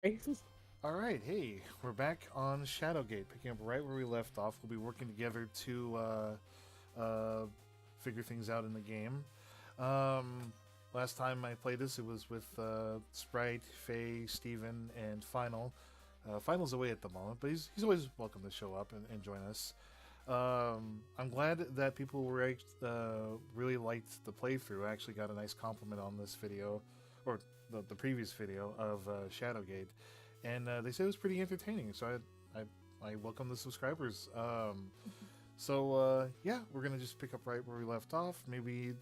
All right, hey, we're back on Shadowgate, picking up right where we left off. We'll be working together to uh, figure things out in the game. Um, Last time I played this, it was with Sprite, Faye, Steven, and Final. Final's away at the moment, but he's always welcome to show up and join us. I'm glad that people were really liked the playthrough. I actually got a nice compliment on this video, or the previous video of Shadowgate, and they said it was pretty entertaining. So I welcome the subscribers. Yeah, we're gonna just pick up right where we left off. Maybe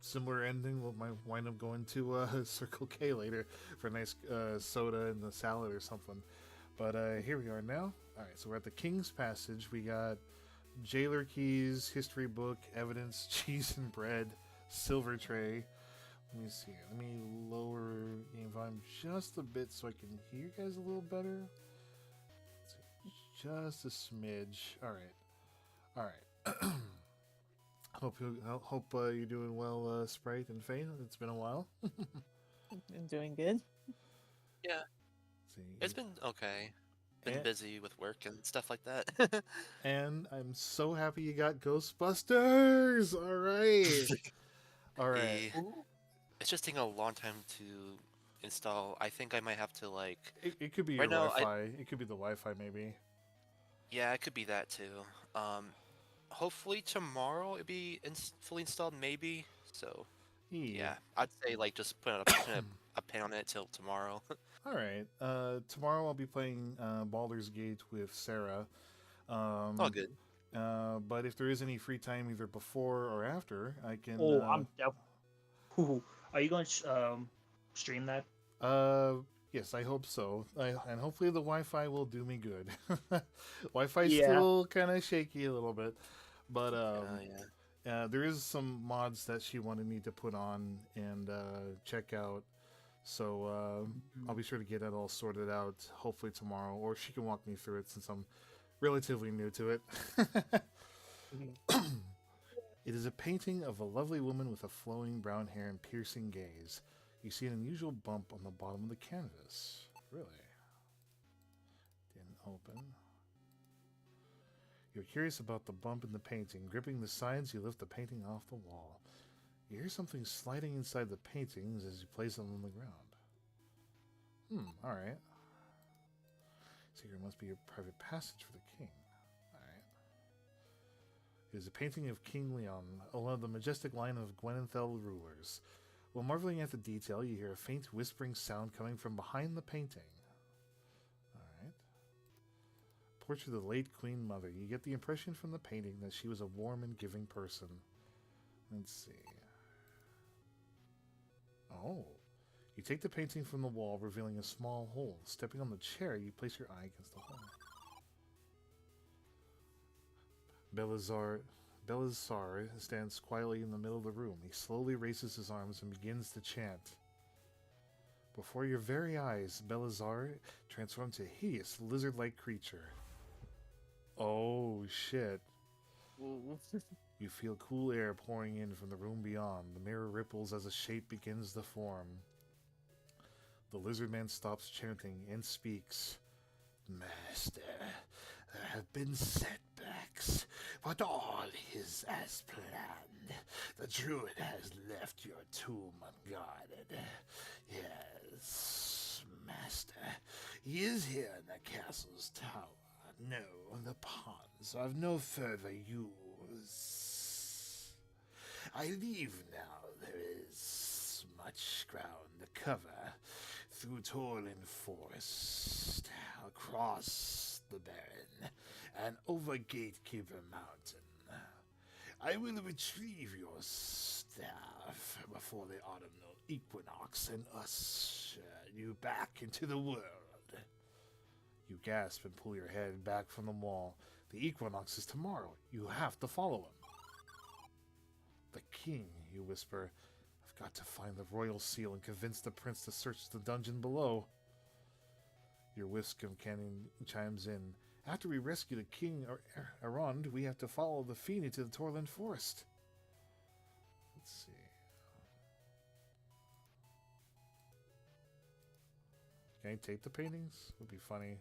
similar ending. We might wind up going to Circle K later for a nice soda and the salad or something. But here we are now. All right, so we're at the King's Passage. We got jailer keys, history book, evidence, cheese and bread, silver tray. Let me see. Let me lower game volume just a bit so I can hear you guys a little better. Just a smidge. All right. All right. Hope you're doing well, Sprite and Faye. It's been a while. I'm doing good. Yeah, Let's see. it's been okay. Been And, busy with work and stuff like that. and I'm so happy you got Ghostbusters. All right. All right. the it's just taking a long time to install. I think I might have to like It could be your right now. I Wi-Fi. It could be the Wi-Fi, maybe. Yeah, it could be that too. Hopefully tomorrow it'll be fully installed, maybe. So Yeah. yeah, I'd say like just put a pin on it till tomorrow. All right. Tomorrow I'll be playing Baldur's Gate with Sarah. All Um, good. but if there is any free time either before or after, I can. Oh, I'm def- Ooh, are you going to stream that? Yes, I hope so. And hopefully the Wi-Fi will do me good. Wi-Fi's Yeah. still kind of shaky a little bit, but Yeah. there is some mods that she wanted me to put on and check out. So I'll be sure to get that all sorted out hopefully tomorrow, or she can walk me through it since I'm relatively new to it. It is a painting of a lovely woman with a flowing brown hair and piercing gaze. You see an unusual bump on the bottom of the canvas. Really? Didn't open. You're curious about the bump in the painting. Gripping the sides, you lift the painting off the wall. You hear something sliding inside the paintings as you place them on the ground. Alright. So here must be a private passage for the king. Alright. It is a painting of King Leon, one of the majestic line of Gwenenthal rulers. While marveling at the detail, you hear a faint whispering sound coming from behind the painting. Alright. Portrait of the late Queen Mother. You get the impression from the painting that she was a warm and giving person. Let's see. Oh. You take the painting from the wall, revealing a small hole. Stepping on the chair, you place your eye against the hole. Belazar stands quietly in the middle of the room. He slowly raises his arms and begins to chant. Before your very eyes, Belazar transforms to a hideous lizard-like creature. Oh, shit. Ooh. You feel cool air pouring in from the room beyond. The mirror ripples as a shape begins to form. The lizard man stops chanting and speaks. Master, there have been setbacks, but all is as planned. The druid has left your tomb unguarded. Yes, Master, he is here in the castle's tower. No, the ponds are of no further use. I leave now. There is much ground to cover through Torlin Forest, across the Barren, and over Gatekeeper Mountain. I will retrieve your staff before the autumnal equinox and usher you back into the world. You gasp and pull your head back from the wall. The equinox is tomorrow. You have to follow him. The king, you whisper. I've got to find the royal seal and convince the prince to search the dungeon below. Your whisk of cannon chimes in. After we rescue the king Arond, we have to follow the fiend into the Torland Forest. Let's see. Can I take the paintings? Would be funny.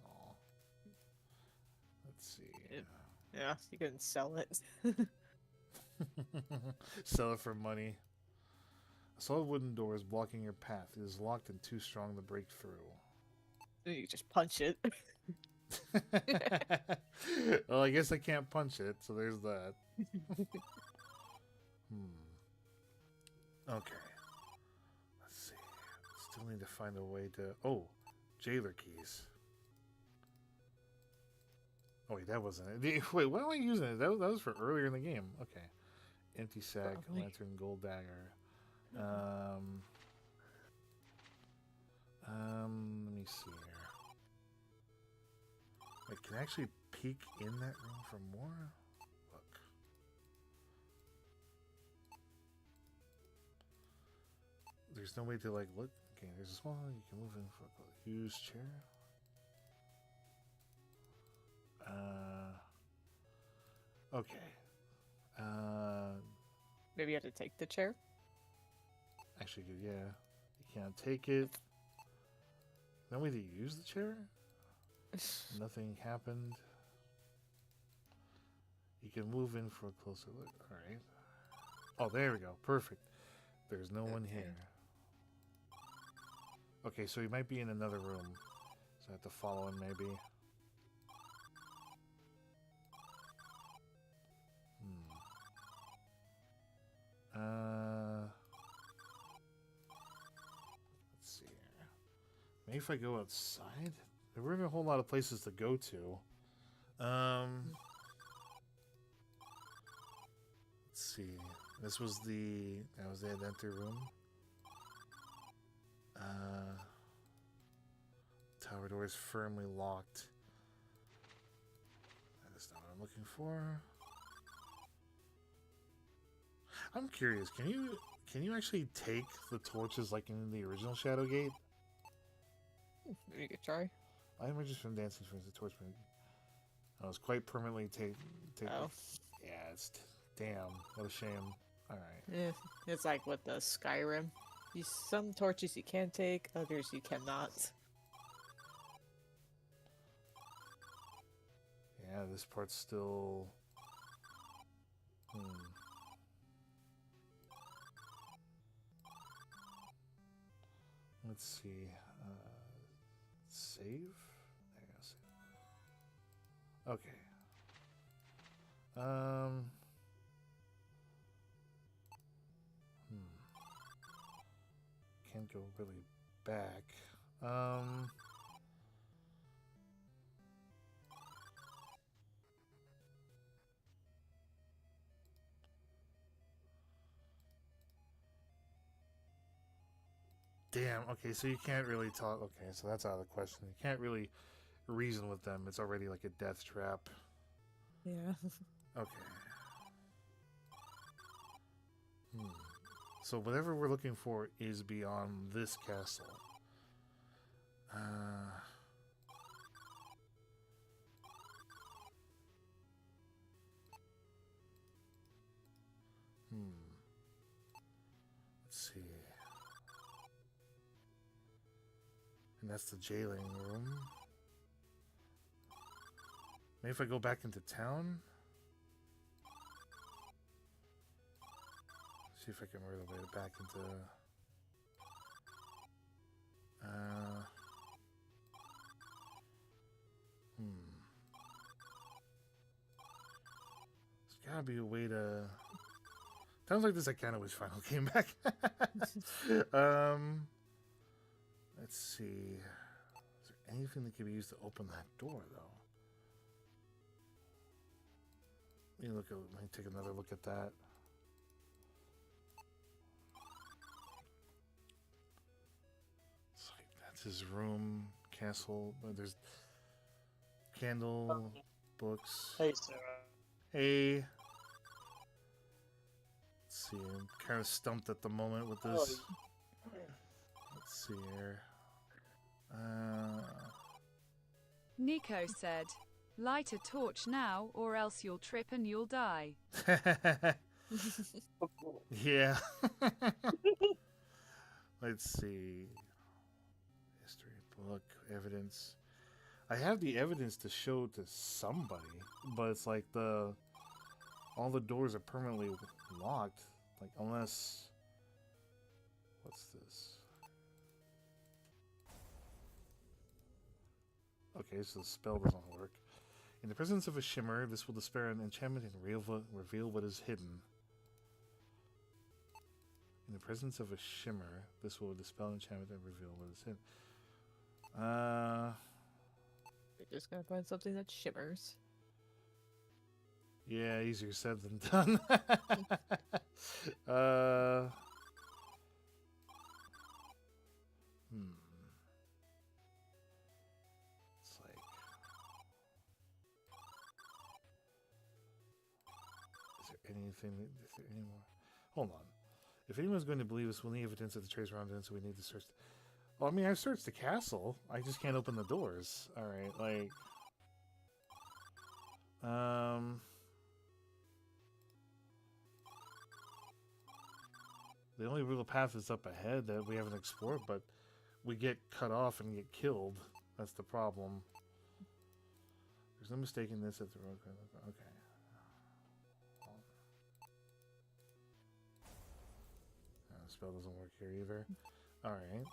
Aw. Let's see. Yeah, you can sell it. Sell it for money. A solid wooden door is blocking your path. It is locked and too strong to break through. You just punch it. Well, I guess I can't punch it, so there's that. Okay. Let's see. Still need to find a way to... Oh, jailer keys. Oh, wait, that wasn't it. Wait, what am I using it? That was for earlier in the game. Okay. Empty sack, Probably. lantern, gold dagger. Let me see here. Wait, can I actually peek in that room for more? Look. There's no way to, like, look. Okay, there's a small one you can move in for a use chair. Okay. Maybe you have to take the chair. Actually, yeah. You can't take it. No way to use the chair? Nothing happened. You can move in for a closer look. Alright. Oh, there we go. Perfect. There's no one here. Okay, so he might be in another room. So I have to follow him, maybe. Let's see here. Maybe if I go outside? There weren't a whole lot of places to go to. Let's see. That was the adventure room. Tower door is firmly locked. That is not what I'm looking for. I'm curious, can you actually take the torches like in the original Shadowgate? Maybe you could try. I emerged from dancing from the torch. I was quite permanently take. Oh. Yeah, it's damn. What a shame. All right. Yeah, it's like with the Skyrim. Some torches you can take, others you cannot. Yeah, this part's still. Let's see. Save? There you go. Save. Okay. Can't go really back. Damn, okay, so you can't really talk. Okay, so that's out of the question. You can't really reason with them. It's already like a death trap. Yeah. Okay. So whatever we're looking for is beyond this castle. Let's see. And that's the jailing room. Maybe if I go back into town? See if I can work my way back into... There's gotta be a way to... Sounds like this I kind of wish Final came back. Let's see. Is there anything that can be used to open that door, though? Let me take another look at that. It's like that's his room, castle. There's candle, books. Hey, Sarah. Hey. Let's see. I'm kind of stumped at the moment with this. Let's see here. Nico said, "Light a torch now, or else you'll trip and you'll die." Yeah. Let's see. History, Evidence. I have the evidence to show to somebody, but it's like all the doors are permanently locked. Like, unless... What's this? Okay, so the spell doesn't work. In the presence of a shimmer, this will dispel an enchantment and reveal what is hidden. In the presence of a shimmer, this will dispel an enchantment and reveal what is hidden. You're just gonna find something that shimmers. Yeah, easier said than done. It's like... Is there anything... Is there any more? Hold on. If anyone's going to believe us, we'll need evidence of the trace around it, so we need to search... Well, I mean, I've searched the castle. I just can't open the doors. Alright, like... The only real path is up ahead that we haven't explored, but we get cut off and get killed. That's the problem. There's no mistaking this at the road. Okay. The spell doesn't work here either. Alright.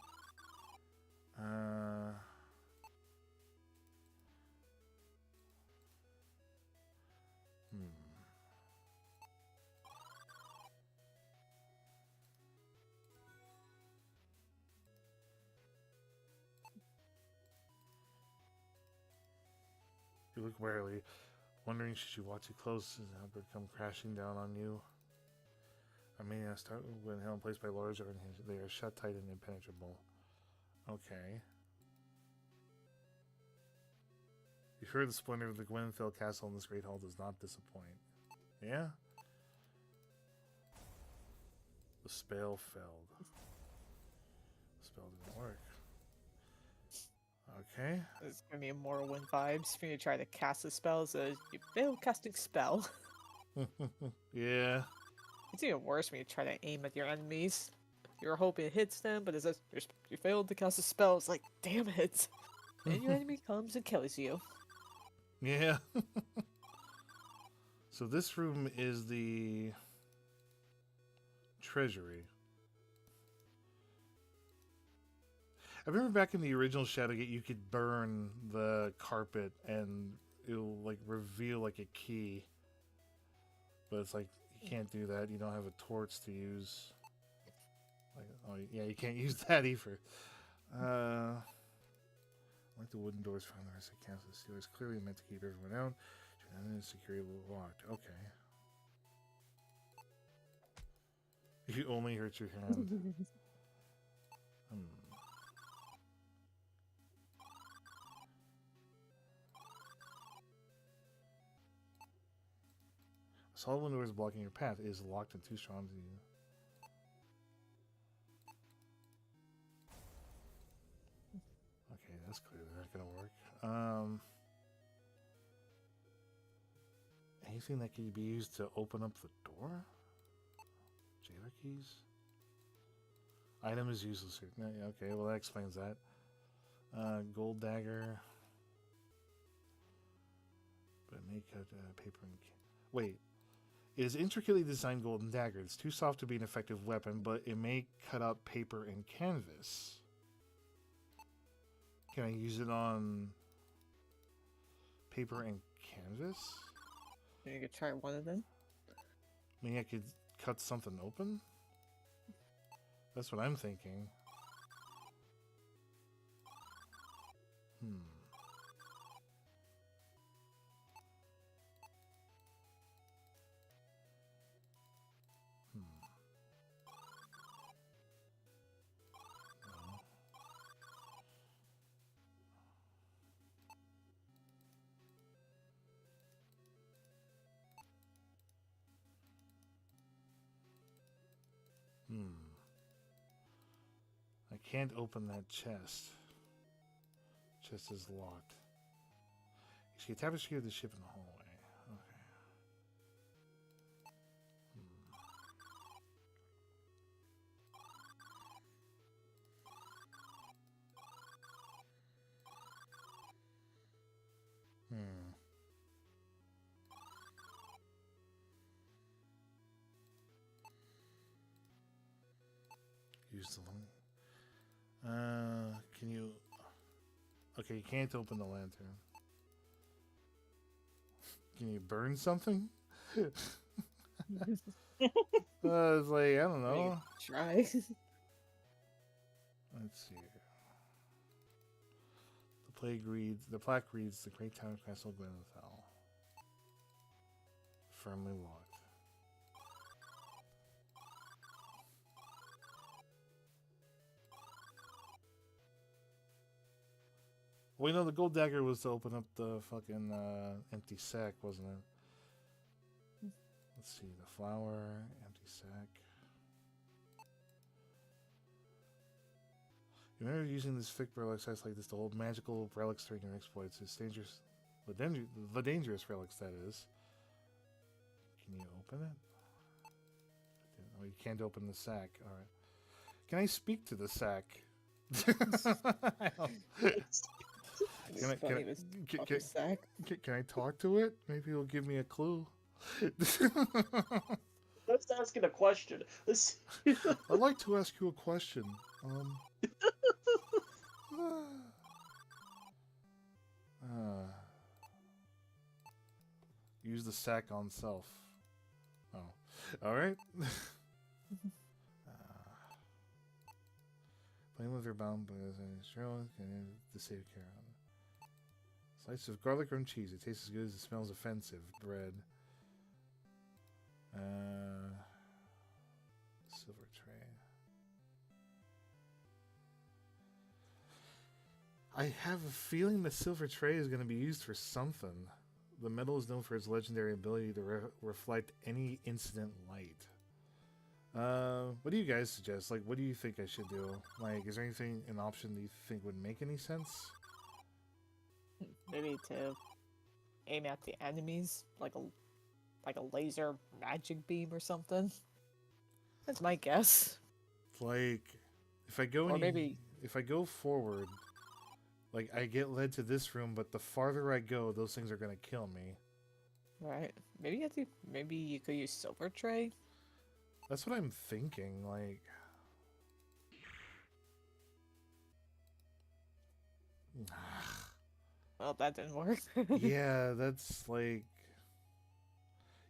You look warily, wondering should you watch it close as Albert come crashing down on you. I mean, I start when held in place by large iron hinges. They are shut tight and impenetrable. Okay. Be sure the splendor of the Gwenfell Castle in this great hall does not disappoint. Yeah? The spell failed. The spell didn't work. Okay. It's gonna be Morrowind vibes when you try to cast a spell, so you fail casting spell. Yeah. It's even worse when you try to aim at your enemies. You're hoping it hits them, but it says you failed to cast a spell. It's like, damn it. And your enemy comes and kills you. Yeah. So this room is the treasury. I remember back in the original Shadowgate, you could burn the carpet and it'll like reveal like a key. But it's like you can't do that. You don't have a torch to use. Like, oh yeah, you can't use that either. Like the wooden doors found the rest of the castle, the is clearly meant to keep everyone out. And then security locked. Okay. You only hurt your hand. A solid window is blocking your path. It is locked and too strong to you. Okay, that's clearly not gonna work. Anything that can be used to open up the door? Jailer keys? Item is useless here. No, yeah, okay, well that explains that. Gold dagger. But it may cut paper and... Wait. It is intricately designed golden dagger. It's too soft to be an effective weapon, but it may cut up paper and canvas. Can I use it on paper and canvas? You could try one of them. Maybe I could cut something open? That's what I'm thinking. I can't open that chest. Chest is locked. You see a tapestry of the ship in the hallway. Okay. use the one. Can you? Okay, you can't open the lantern. Can you burn something? It's like, I don't know. Try. Let's see here. The plaque reads, the Great Town Castle Glenethal. Firmly locked. Well, you know, the gold dagger was to open up the fucking empty sack, wasn't it? Let's see, the flower, empty sack. You remember using this thick relic size like this to hold magical relics during your exploits. It's dangerous. The dangerous relics, that is. Can you open it? Oh, you can't open the sack. Alright. Can I speak to the sack? Can I talk to it? Maybe it'll give me a clue. Let's ask it a question. I'd like to ask you a question. Use the sack on self. Oh, all right. Playing with her bound by the save care on. Slice of garlic rum cheese. It tastes as good as it smells offensive. Bread. Silver tray. I have a feeling the silver tray is going to be used for something. The metal is known for its legendary ability to reflect any incident light. What do you guys suggest? Like, what do you think I should do? Like, is there anything, an option that you think would make any sense? Maybe to aim at the enemies, like a laser magic beam or something. That's my guess. Like, if I go Or maybe if I go forward, like I get led to this room, but the farther I go, those things are gonna kill me. right. Maybe you could use silver tray. That's what I'm thinking. Like, Well, that didn't work. yeah, that's like.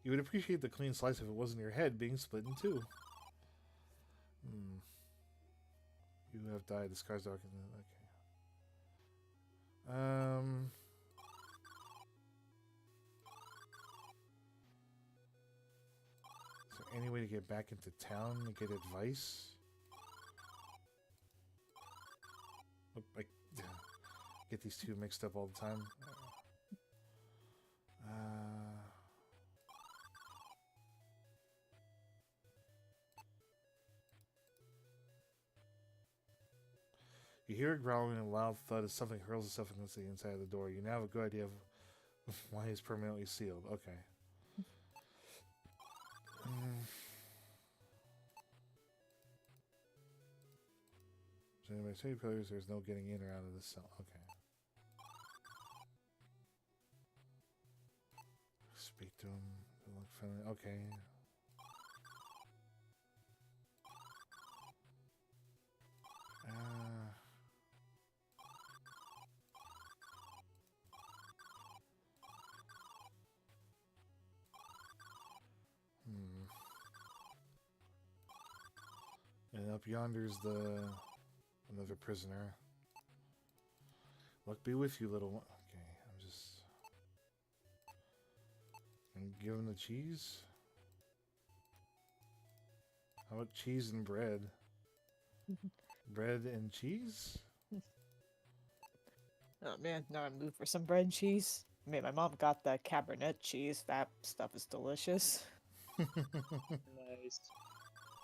You would appreciate the clean slice if it wasn't your head being split in two. You have died. The scars darken. Okay. Is there any way to get back into town and get advice? Oh, I get these two mixed up all the time. You hear it growling and a loud thud as something hurls itself against the inside of the door. You now have a good idea of why it's permanently sealed. Okay. So anyway, say pillars, there's no getting in or out of this cell. Okay. Speak to him. Look friendly. Okay. And up yonder's another prisoner. Luck be with you, little one. Okay, I'm just. And give him the cheese. How about cheese and bread? Bread and cheese? Oh man, now I'm moved for some bread and cheese. I mean, my mom got the Cabernet cheese. That stuff is delicious. Nice.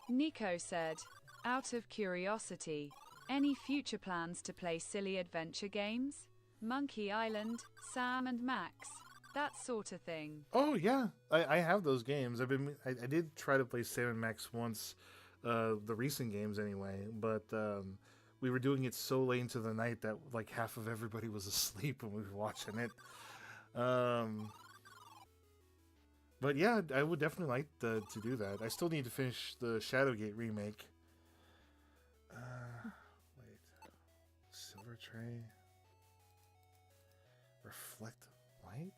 Nico said, out of curiosity, any future plans to play silly adventure games? Monkey Island, Sam and Max, that sort of thing. Oh yeah, I have those games. I did try to play Sam & Max once, the recent games anyway, but we were doing it so late into the night that like half of everybody was asleep when we were watching it. But yeah, I would definitely like to do that. I still need to finish the Shadowgate remake. Wait. Silver tray. Reflect light?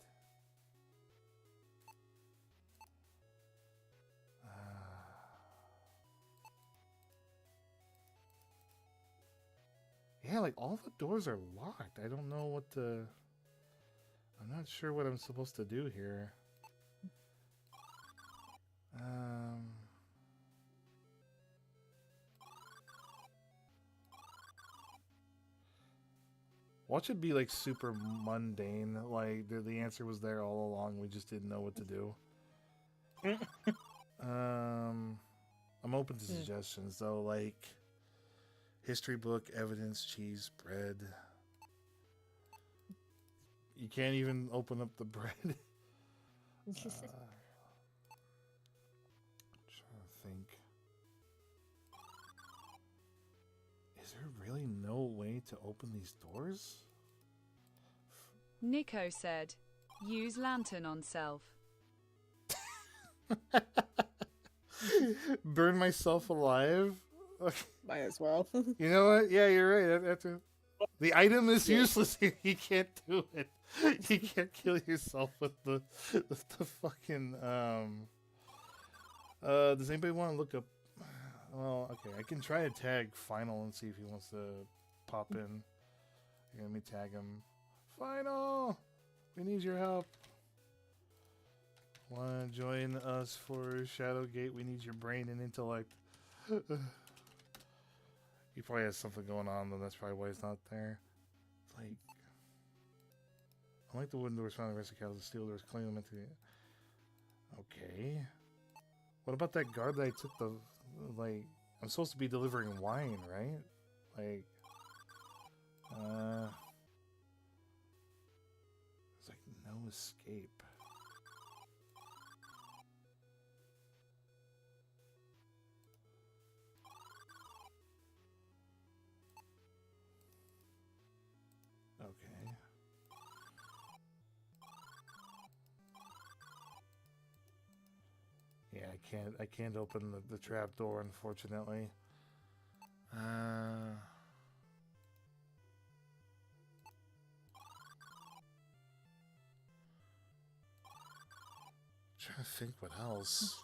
Yeah, like all the doors are locked. I don't know what to... I'm not sure what I'm supposed to do here. Watch it be like super mundane. Like the answer was there all along. We just didn't know what to do. I'm open to suggestions though, like history book, evidence, cheese, bread. You can't even open up the bread. I'm trying to think. Is there really no way to open these doors? Nico said, use lantern on self. Burn myself alive? Might as well. You know what? Yeah, you're right. The item is useless here. You can't do it. You can't kill yourself with the fucking does anybody want to look up? Well, okay, I can try to tag Final and see if he wants to pop in. Here, let me tag him. Final, we need your help. Want to join us for Shadowgate? We need your brain and intellect. He probably has something going on, though. That's probably why he's not there. It's like, I like the wooden doors found in the rest of the steel doors, clean them into the... Okay. What about that guard that I took the... Like, I'm supposed to be delivering wine, right? Like, there's like no escape. Okay. Yeah, I can't open the trap door, unfortunately. Trying to think what else.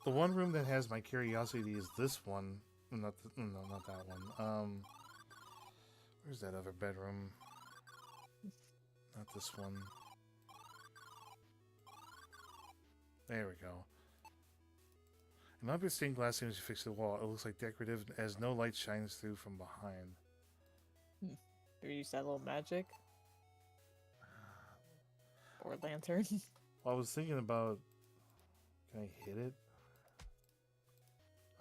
The one room that has my curiosity is this one. Not that one. Where's that other bedroom? Not this one. There we go. An obvious stained glass image fixed to the wall. It looks like decorative as no light shines through from behind. Do you use that little magic? Or lantern? Well, I was thinking about... Can I hit it?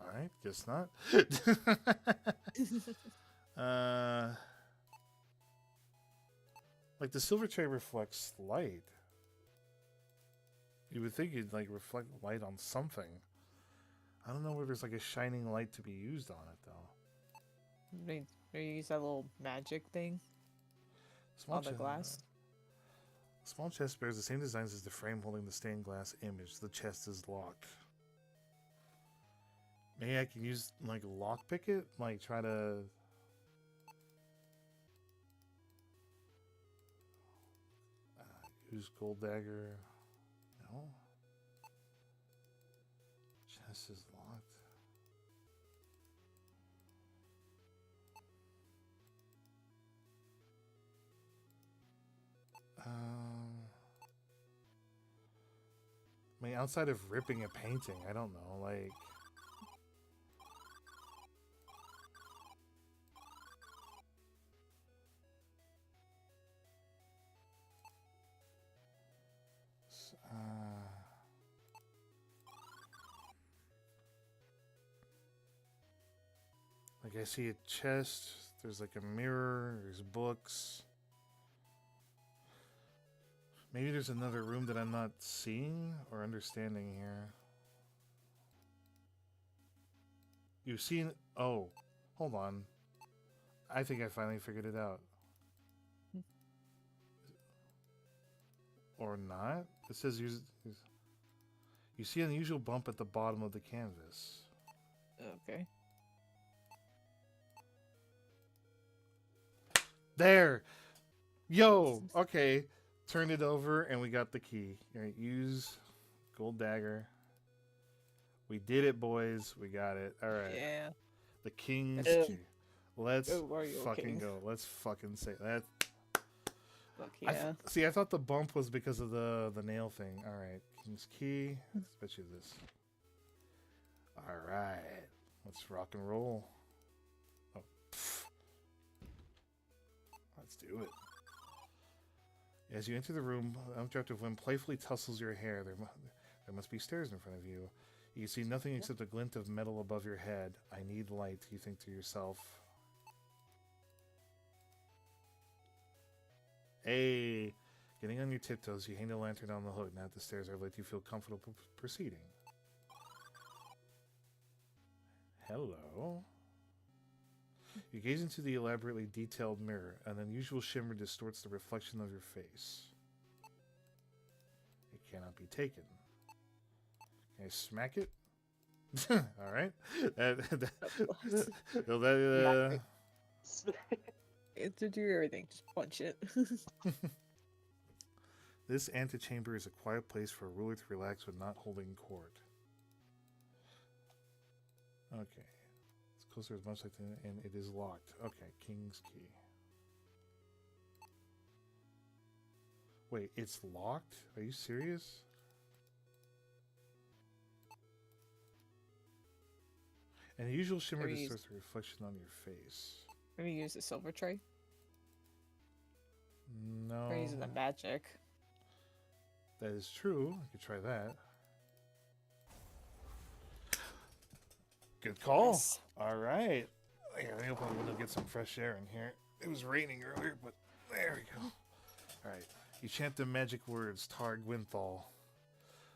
Alright, guess not. Like the silver tray reflects light. You would think it'd like reflect light on something. I don't know where there's like a shining light to be used on it though. Maybe use that little magic thing on the glass. Small chest bears the same designs as the frame holding the stained glass image. The chest is locked. Maybe I can use like lockpick it, like try to. Use gold dagger. No. Chest is locked. I mean, outside of ripping a painting, I don't know, like... Like, I see a chest, there's like a mirror, there's books... Maybe there's another room that I'm not seeing or understanding here. You've seen... Oh, hold on. I think I finally figured it out. or not. It says you see an unusual bump at the bottom of the canvas. Okay. There! Yo! Okay. Turn it over and we got the key. Alright, use gold dagger. We did it, boys. We got it. Alright. Yeah. The king's Ugh. key. Let's Oh, Wario fucking King. go. Let's fucking say that. Fuck yeah. See, I thought the bump was because of the nail thing. Alright. King's key. Let's bet you this. Alright. Let's rock and roll. Oh. Pff. Let's do it. As you enter the room, unobstructed wind playfully tussles your hair. There must be stairs in front of you. You can see nothing except a glint of metal above your head. I need light, you think to yourself. Hey! Getting on your tiptoes, you hang the lantern on the hook. Now the stairs have let you feel comfortable proceeding. Hello. You gaze into the elaborately detailed mirror. An unusual shimmer distorts the reflection of your face. It cannot be taken. Can I smack it? Alright. To do everything, just punch it. This antechamber is a quiet place for a ruler to relax when not holding court. Okay. It's closer as much like the, and it is locked. Okay, king's key. Wait, it's locked? Are you serious? An unusual shimmer distorts the reflection on your face. Maybe use the silver tray. No. Or using the magic. That is true. I could try that. Good call. Yes. All right. Here, let me open the window, get some fresh air in here. It was raining earlier, but there we go. All right. You chant the magic words, Tar Gwynthal.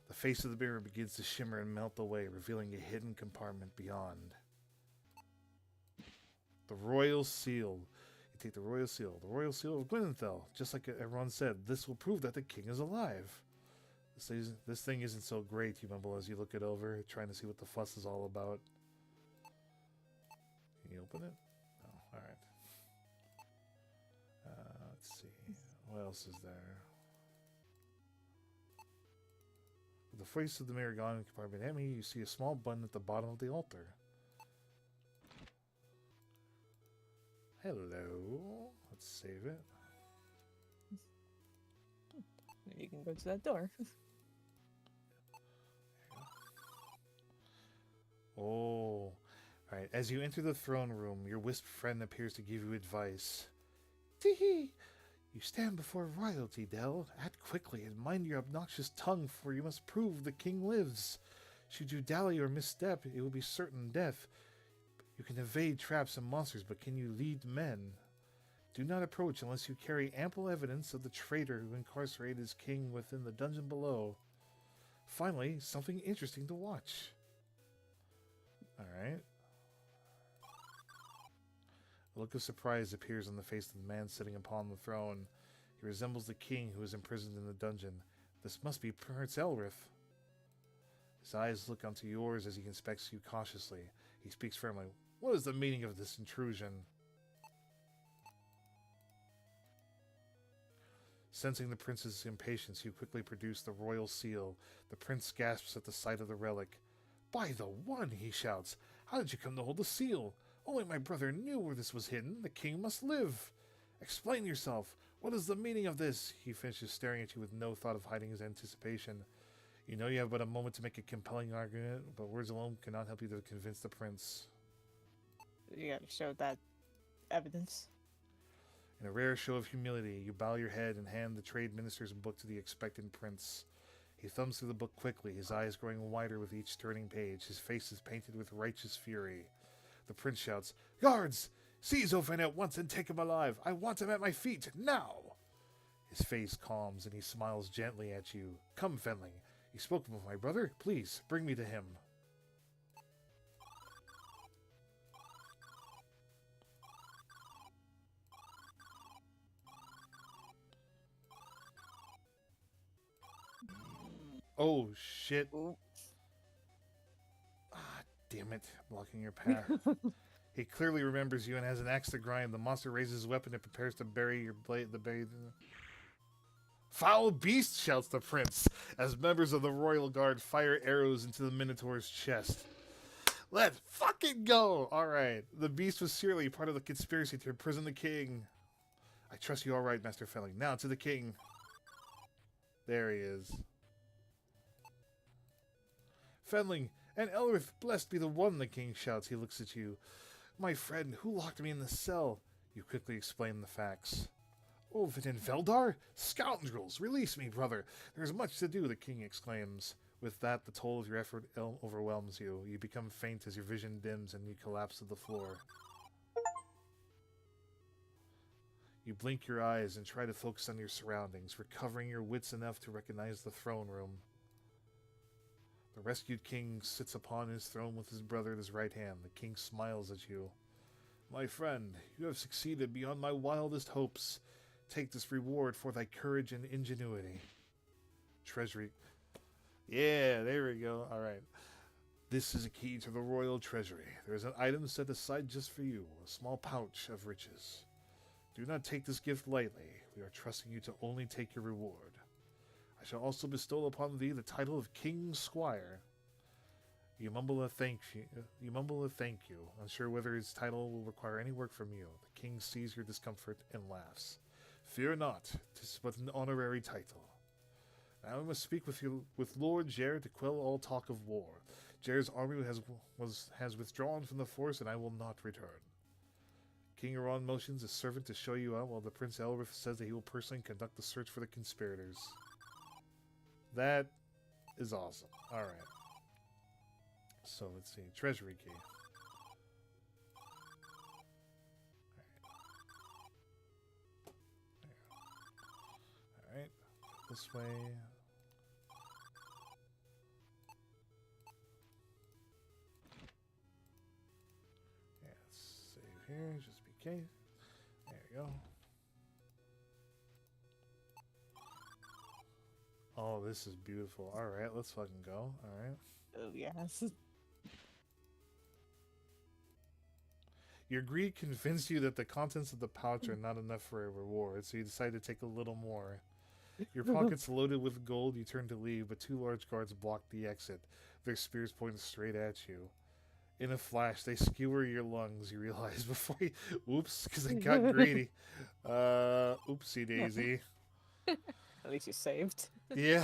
The face of the mirror begins to shimmer and melt away, revealing a hidden compartment beyond. The Royal Seal. You take the Royal Seal. The Royal Seal of Gwynthal. Just like everyone said, this will prove that the king is alive. This thing isn't so great, you mumble as you look it over, trying to see what the fuss is all about. Can you open it? No. Alright. Let's see. What else is there? With the face of the mirror gone in compartment empty, you see a small button at the bottom of the altar. Hello. Let's save it. You can go to that door. Oh. Alright, as you enter the throne room, your wisp friend appears to give you advice. Tee-hee! You stand before royalty, Del. Act quickly and mind your obnoxious tongue, for you must prove the king lives. Should you dally or misstep, it will be certain death. You can evade traps and monsters, but can you lead men? Do not approach unless you carry ample evidence of the traitor who incarcerated his king within the dungeon below. Finally, something interesting to watch. Alright. A look of surprise appears on the face of the man sitting upon the throne. He resembles the king who is imprisoned in the dungeon. This must be Prince Elrith. His eyes look onto yours as he inspects you cautiously. He speaks firmly. What is the meaning of this intrusion? Sensing the prince's impatience, you quickly produce the royal seal. The prince gasps at the sight of the relic. By the one, he shouts. How did you come to hold the seal? Only my brother knew where this was hidden. The king must live. Explain yourself. What is the meaning of this? He finishes, staring at you with no thought of hiding his anticipation. You know you have but a moment to make a compelling argument, but words alone cannot help you to convince the prince. You gotta show that evidence. In a rare show of humility, you bow your head and hand the trade minister's book to the expectant prince. He thumbs through the book quickly, his eyes growing wider with each turning page. His face is painted with righteous fury. The prince shouts, Guards! Seize Ofen at once and take him alive! I want him at my feet, now! His face calms and he smiles gently at you. Come, Fenling. You spoke of my brother? Please, bring me to him. Oh, shit. Ooh. Ah, damn it. Blocking your path. He clearly remembers you and has an axe to grind. The monster raises his weapon and prepares to bury your blade. Foul beast, shouts the prince, as members of the royal guard fire arrows into the Minotaur's chest. Let's fucking go! Alright. The beast was surely part of the conspiracy to imprison the king. I trust you alright, Master Felling. Now to the king. There he is. Fenling, and Elrith, blessed be the one, the king shouts. He looks at you. My friend, who locked me in the cell? You quickly explain the facts. Ulfin and Veldar? Scoundrels! Release me, brother! There's much to do, the king exclaims. With that, the toll of your effort overwhelms you. You become faint as your vision dims and you collapse to the floor. You blink your eyes and try to focus on your surroundings, recovering your wits enough to recognize the throne room. The rescued king sits upon his throne with his brother at his right hand. The king smiles at you. My friend, you have succeeded beyond my wildest hopes. Take this reward for thy courage and ingenuity. Treasury. Yeah, there we go. Alright. This is a key to the royal treasury. There is an item set aside just for you, a small pouch of riches. Do not take this gift lightly. We are trusting you to only take your reward. I shall also bestow upon thee the title of King Squire. You mumble a thank you, unsure whether his title will require any work from you. The king sees your discomfort and laughs. Fear not, 'tis but an honorary title. Now I must speak with Lord Jer to quell all talk of war. Jer's army has withdrawn from the force, and I will not return. King Iran motions a servant to show you out, while the Prince Elrith says that he will personally conduct the search for the conspirators. That is awesome. Alright. So let's see. Treasury key. Alright. This way. Yeah, let's save here, just be case. There you go. Oh, this is beautiful. Alright, let's fucking go. Alright. Oh, yes. Your greed convinced you that the contents of the pouch are not enough for a reward, so you decide to take a little more. Your pockets loaded with gold, you turn to leave, but two large guards block the exit, their spears pointed straight at you. In a flash, they skewer your lungs, you realize, before you... Oops, because I got greedy. Oopsie daisy. At least you saved. Yeah.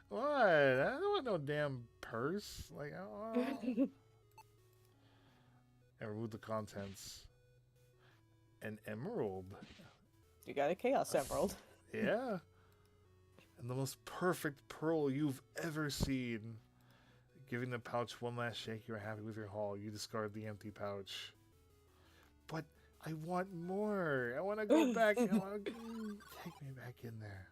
What? I don't want no damn purse. Like, oh. And remove the contents. An emerald. You got a Chaos Emerald. Yeah. And the most perfect pearl you've ever seen. Giving the pouch one last shake, you're happy with your haul. You discard the empty pouch. But I want more. I want to go back. I want to take me back in there.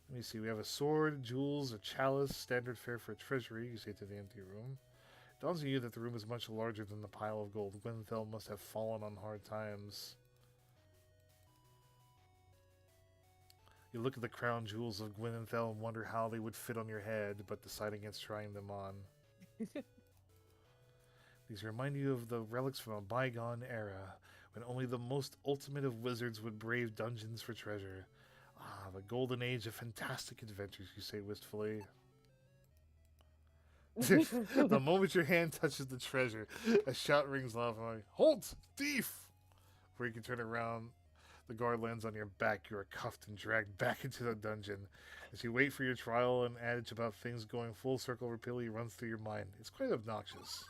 Let me see. We have a sword, jewels, a chalice, standard fare for a treasury. You say to the empty room. It dawns on you that the room is much larger than the pile of gold. Gwynthel must have fallen on hard times. You look at the crown jewels of Gwynthel and wonder how they would fit on your head, but decide against trying them on. These remind you of the relics from a bygone era, when only the most ultimate of wizards would brave dungeons for treasure. Ah, the golden age of fantastic adventures, you say wistfully. The moment your hand touches the treasure, a shout rings loud from like, "Halt, thief!" Before you can turn around, the guard lands on your back. You are cuffed and dragged back into the dungeon. As you wait for your trial, an adage about things going full circle repeatedly runs through your mind. It's quite obnoxious.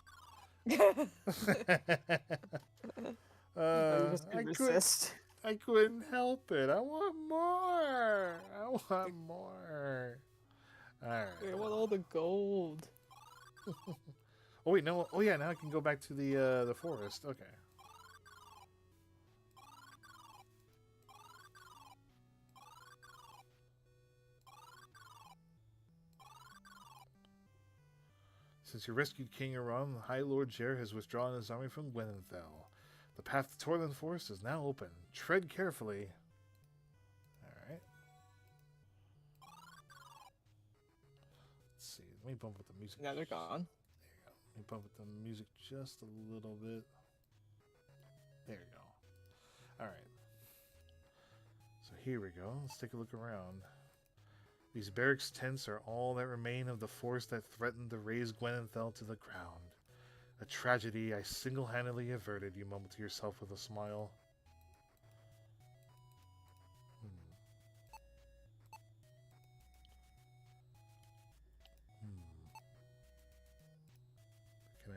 I couldn't help it. I want more. I want more. Alright. I want all the gold. Oh wait, no. Oh yeah, now I can go back to the forest. Okay. Since you rescued King Iran, the High Lord Jer has withdrawn his army from Gwynthel. The path to Torland Forest is now open. Tread carefully. Alright. Let me bump up the music. Now they're gone. There you go. Let me bump up the music just a little bit. There you go. All right. So here we go. Let's take a look around. These barracks tents are all that remain of the force that threatened to raze Gwenenthal to the ground. A tragedy I single-handedly averted, you mumble to yourself with a smile. Can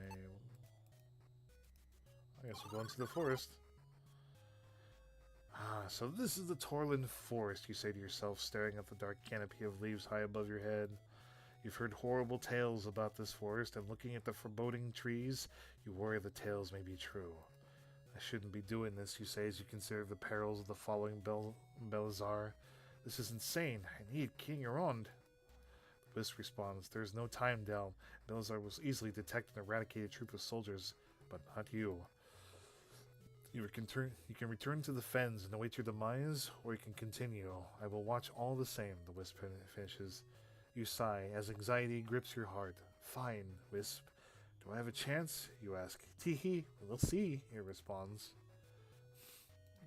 I guess we'll go into the forest. So this is the Torland Forest, you say to yourself, staring at the dark canopy of leaves high above your head. You've heard horrible tales about this forest, and looking at the foreboding trees, you worry the tales may be true. I shouldn't be doing this, you say, as you consider the perils of the following Belazar. This is insane. I need King Erond. The wisp responds, there is no time, Del. Belazar will easily detect and eradicate a troop of soldiers, but not you. You can return to the fens and await your demise, or you can continue. I will watch all the same, the Wisp finishes. You sigh as anxiety grips your heart. Fine, Wisp. Do I have a chance? You ask. Teehee, we'll see, he responds.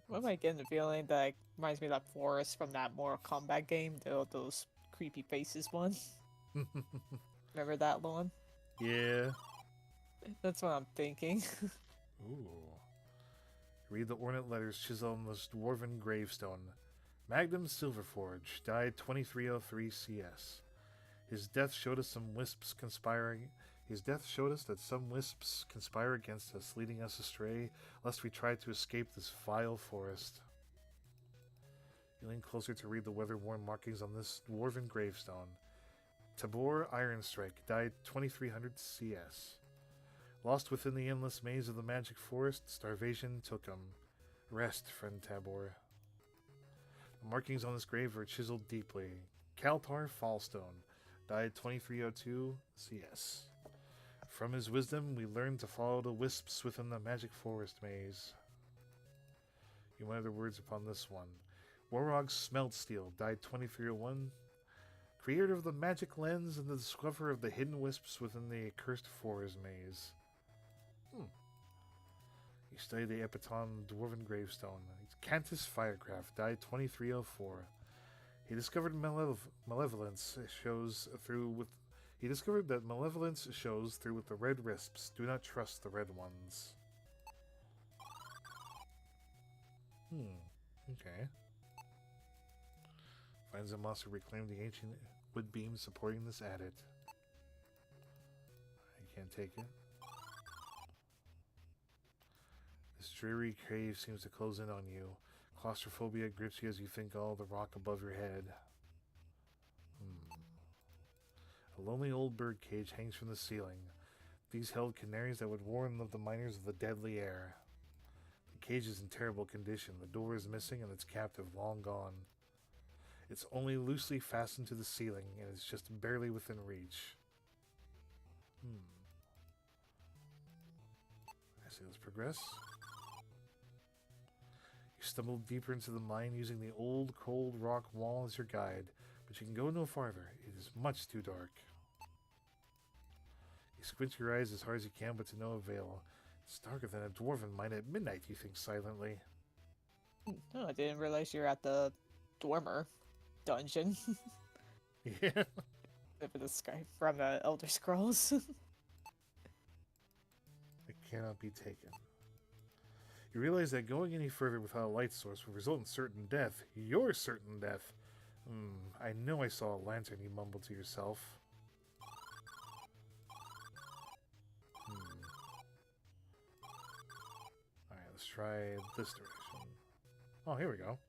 What am I getting the feeling that reminds me of that forest from that Mortal Kombat game? Those creepy faces one. Remember that one? Yeah. That's what I'm thinking. Ooh. Read the ornate letters chiseled on this dwarven gravestone. Magnum Silverforge, died 2303 CS. His death showed us that some wisps conspire against us, leading us astray, lest we try to escape this vile forest. You lean closer to read the weather-worn markings on this dwarven gravestone. Tabor Ironstrike, died 2300 CS. Lost within the endless maze of the magic forest, starvation took him. Rest, friend Tabor. The markings on this grave are chiseled deeply. Kaltar Fallstone, died 2302 CS. From his wisdom, we learned to follow the wisps within the magic forest maze. You might have the words upon this one. Warog Smeltsteel, died 2301. Creator of the magic lens and the discoverer of the hidden wisps within the accursed forest maze. You study the epitome dwarven gravestone. Cantus Firecraft, died 2304. He discovered malevolence shows through with. He discovered that malevolence shows through with the red wisps. Do not trust the red ones. Okay. Finds a monster reclaimed the ancient wood beam supporting this adit. I can't take it. This dreary cave seems to close in on you. Claustrophobia grips you as you think all the rock above your head. A lonely old bird cage hangs from the ceiling. These held canaries that would warn of the miners of the deadly air. The cage is in terrible condition. The door is missing and its captive long gone. It's only loosely fastened to the ceiling and it's just barely within reach. I see, let's progress. You stumble deeper into the mine using the old cold rock wall as your guide, but you can go no farther. It is much too dark. You squint your eyes as hard as you can, but to no avail. It's darker than a dwarven mine at midnight, you think silently. Oh, I didn't realize you're at the Dwarmer dungeon. Yeah. For the sky from the Elder Scrolls. It cannot be taken. You realize that going any further without a light source will result in certain death. Your certain death. I know I saw a lantern, you mumble to yourself. Alright, let's try this direction. Oh, here we go.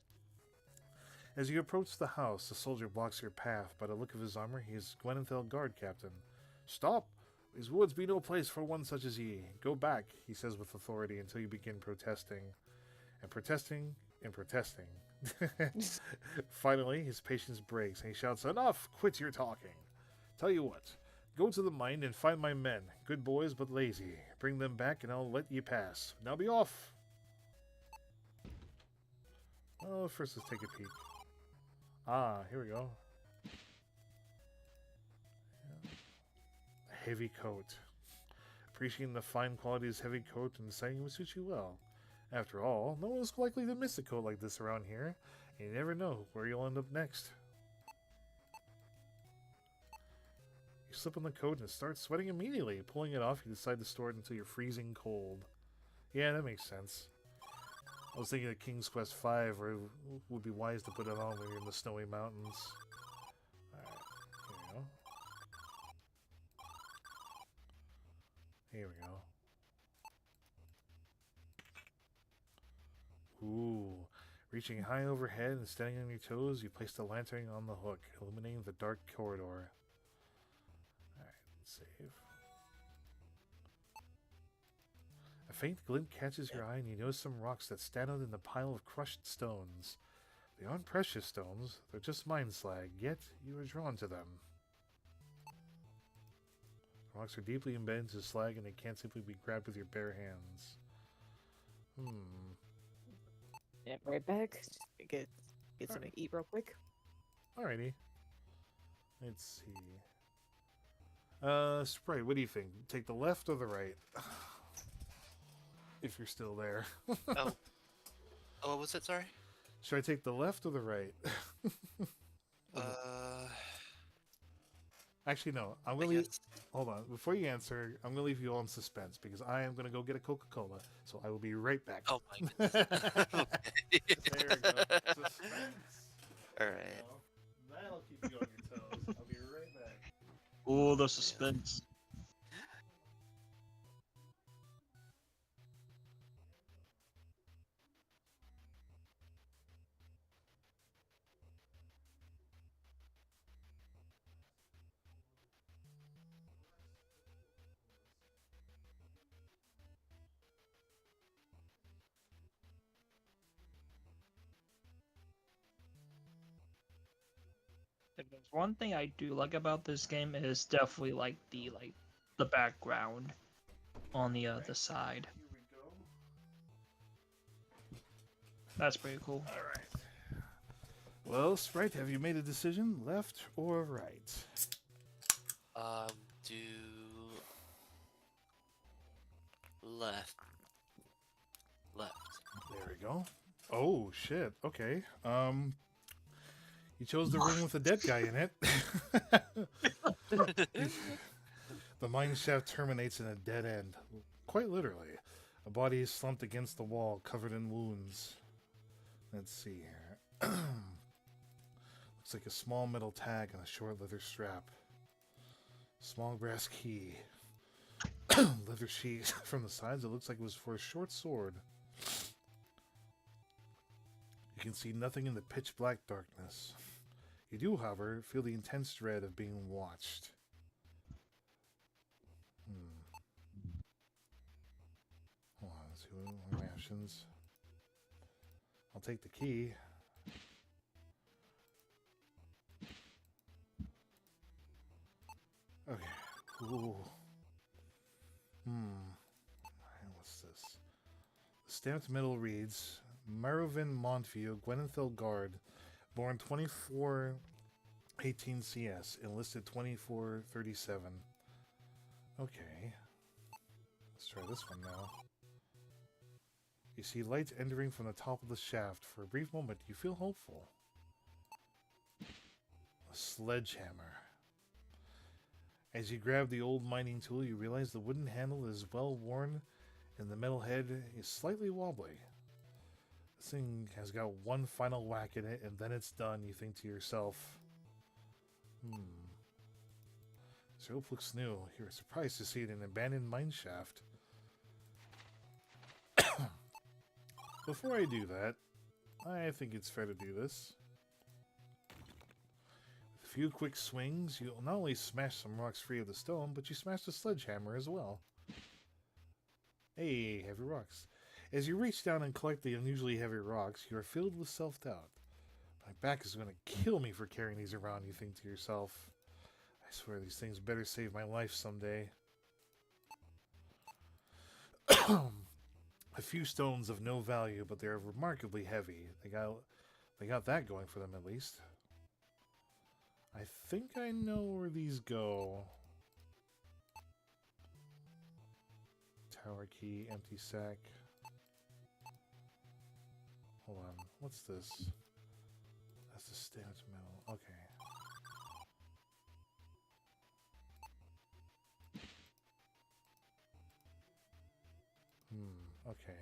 As you approach the house, a soldier blocks your path. By the look of his armor, he is Gwenenthal guard captain. Stop! These woods be no place for one such as ye. Go back, he says with authority, until you begin protesting. And protesting, and protesting. Finally, his patience breaks, and he shouts, Enough! Quit your talking! Tell you what, go to the mine and find my men. Good boys, but lazy. Bring them back, and I'll let ye pass. Now be off! Oh, first let's take a peek. Ah, here we go. heavy coat. Appreciating the fine quality of his heavy coat and deciding it would suit you well. After all, no one's likely to miss a coat like this around here, and you never know where you'll end up next. You slip on the coat and start sweating immediately. Pulling it off, you decide to store it until you're freezing cold. Yeah, that makes sense. I was thinking of King's Quest V, where it would be wise to put it on when you're in the snowy mountains. Alright, here we go. Here we go. Ooh. Reaching high overhead and standing on your toes, you place the lantern on the hook, illuminating the dark corridor. Alright, save. A faint glint catches your eye and you notice some rocks that stand out in the pile of crushed stones. They aren't precious stones, they're just mine slag, yet you are drawn to them. The rocks are deeply embedded into slag and they can't simply be grabbed with your bare hands. Yeah, right back. Get something to eat real quick. Alrighty. Let's see. Sprite, what do you think? Take the left or the right? If you're still there. Oh, what was it? Sorry. Should I take the left or the right? Actually, no. I'm gonna leave. Hold on. Before you answer, I'm gonna leave you all in suspense because I am gonna go get a Coca-Cola. So I will be right back. Oh my goodness. Okay. There we go. Suspense. All right. That'll keep you on your toes. I'll be right back. Oh, the suspense. If there's one thing I do like about this game is definitely like the background on the other side. Here we go. That's pretty cool. All right. Well, Sprite, have you made a decision, left or right? Do left. Left. There we go. Oh shit. Okay. You chose the room with a dead guy in it. The mine shaft terminates in a dead end. Quite literally. A body is slumped against the wall, covered in wounds. Let's see here. Looks like a small metal tag and a short leather strap. Small brass key. Leather sheath from the sides. It looks like it was for a short sword. You can see nothing in the pitch black darkness. You do, however, feel the intense dread of being watched. Hold on, let's see what are my options. I'll take the key. Okay. Ooh. What's this? The stamped metal reads, Marovin Montview, Gwenenthal Guard, born 2418 CS, enlisted 2437. Okay. Let's try this one now. You see light entering from the top of the shaft. For a brief moment, you feel hopeful. A sledgehammer. As you grab the old mining tool, you realize the wooden handle is well worn and the metal head is slightly wobbly. This thing has got one final whack in it and then it's done, you think to yourself. This rope looks new. You're surprised to see it in an abandoned mine shaft. Before I do that, I think it's fair to do this. With a few quick swings, you'll not only smash some rocks free of the stone, but you smash the sledgehammer as well. Hey, heavy rocks. As you reach down and collect the unusually heavy rocks, you are filled with self-doubt. My back is going to kill me for carrying these around, you think to yourself. I swear these things better save my life someday. A few stones of no value, but they are remarkably heavy. They got that going for them at least. I think I know where these go. Tower key, empty sack. Hold on, what's this? That's the stamped metal. Okay. Okay.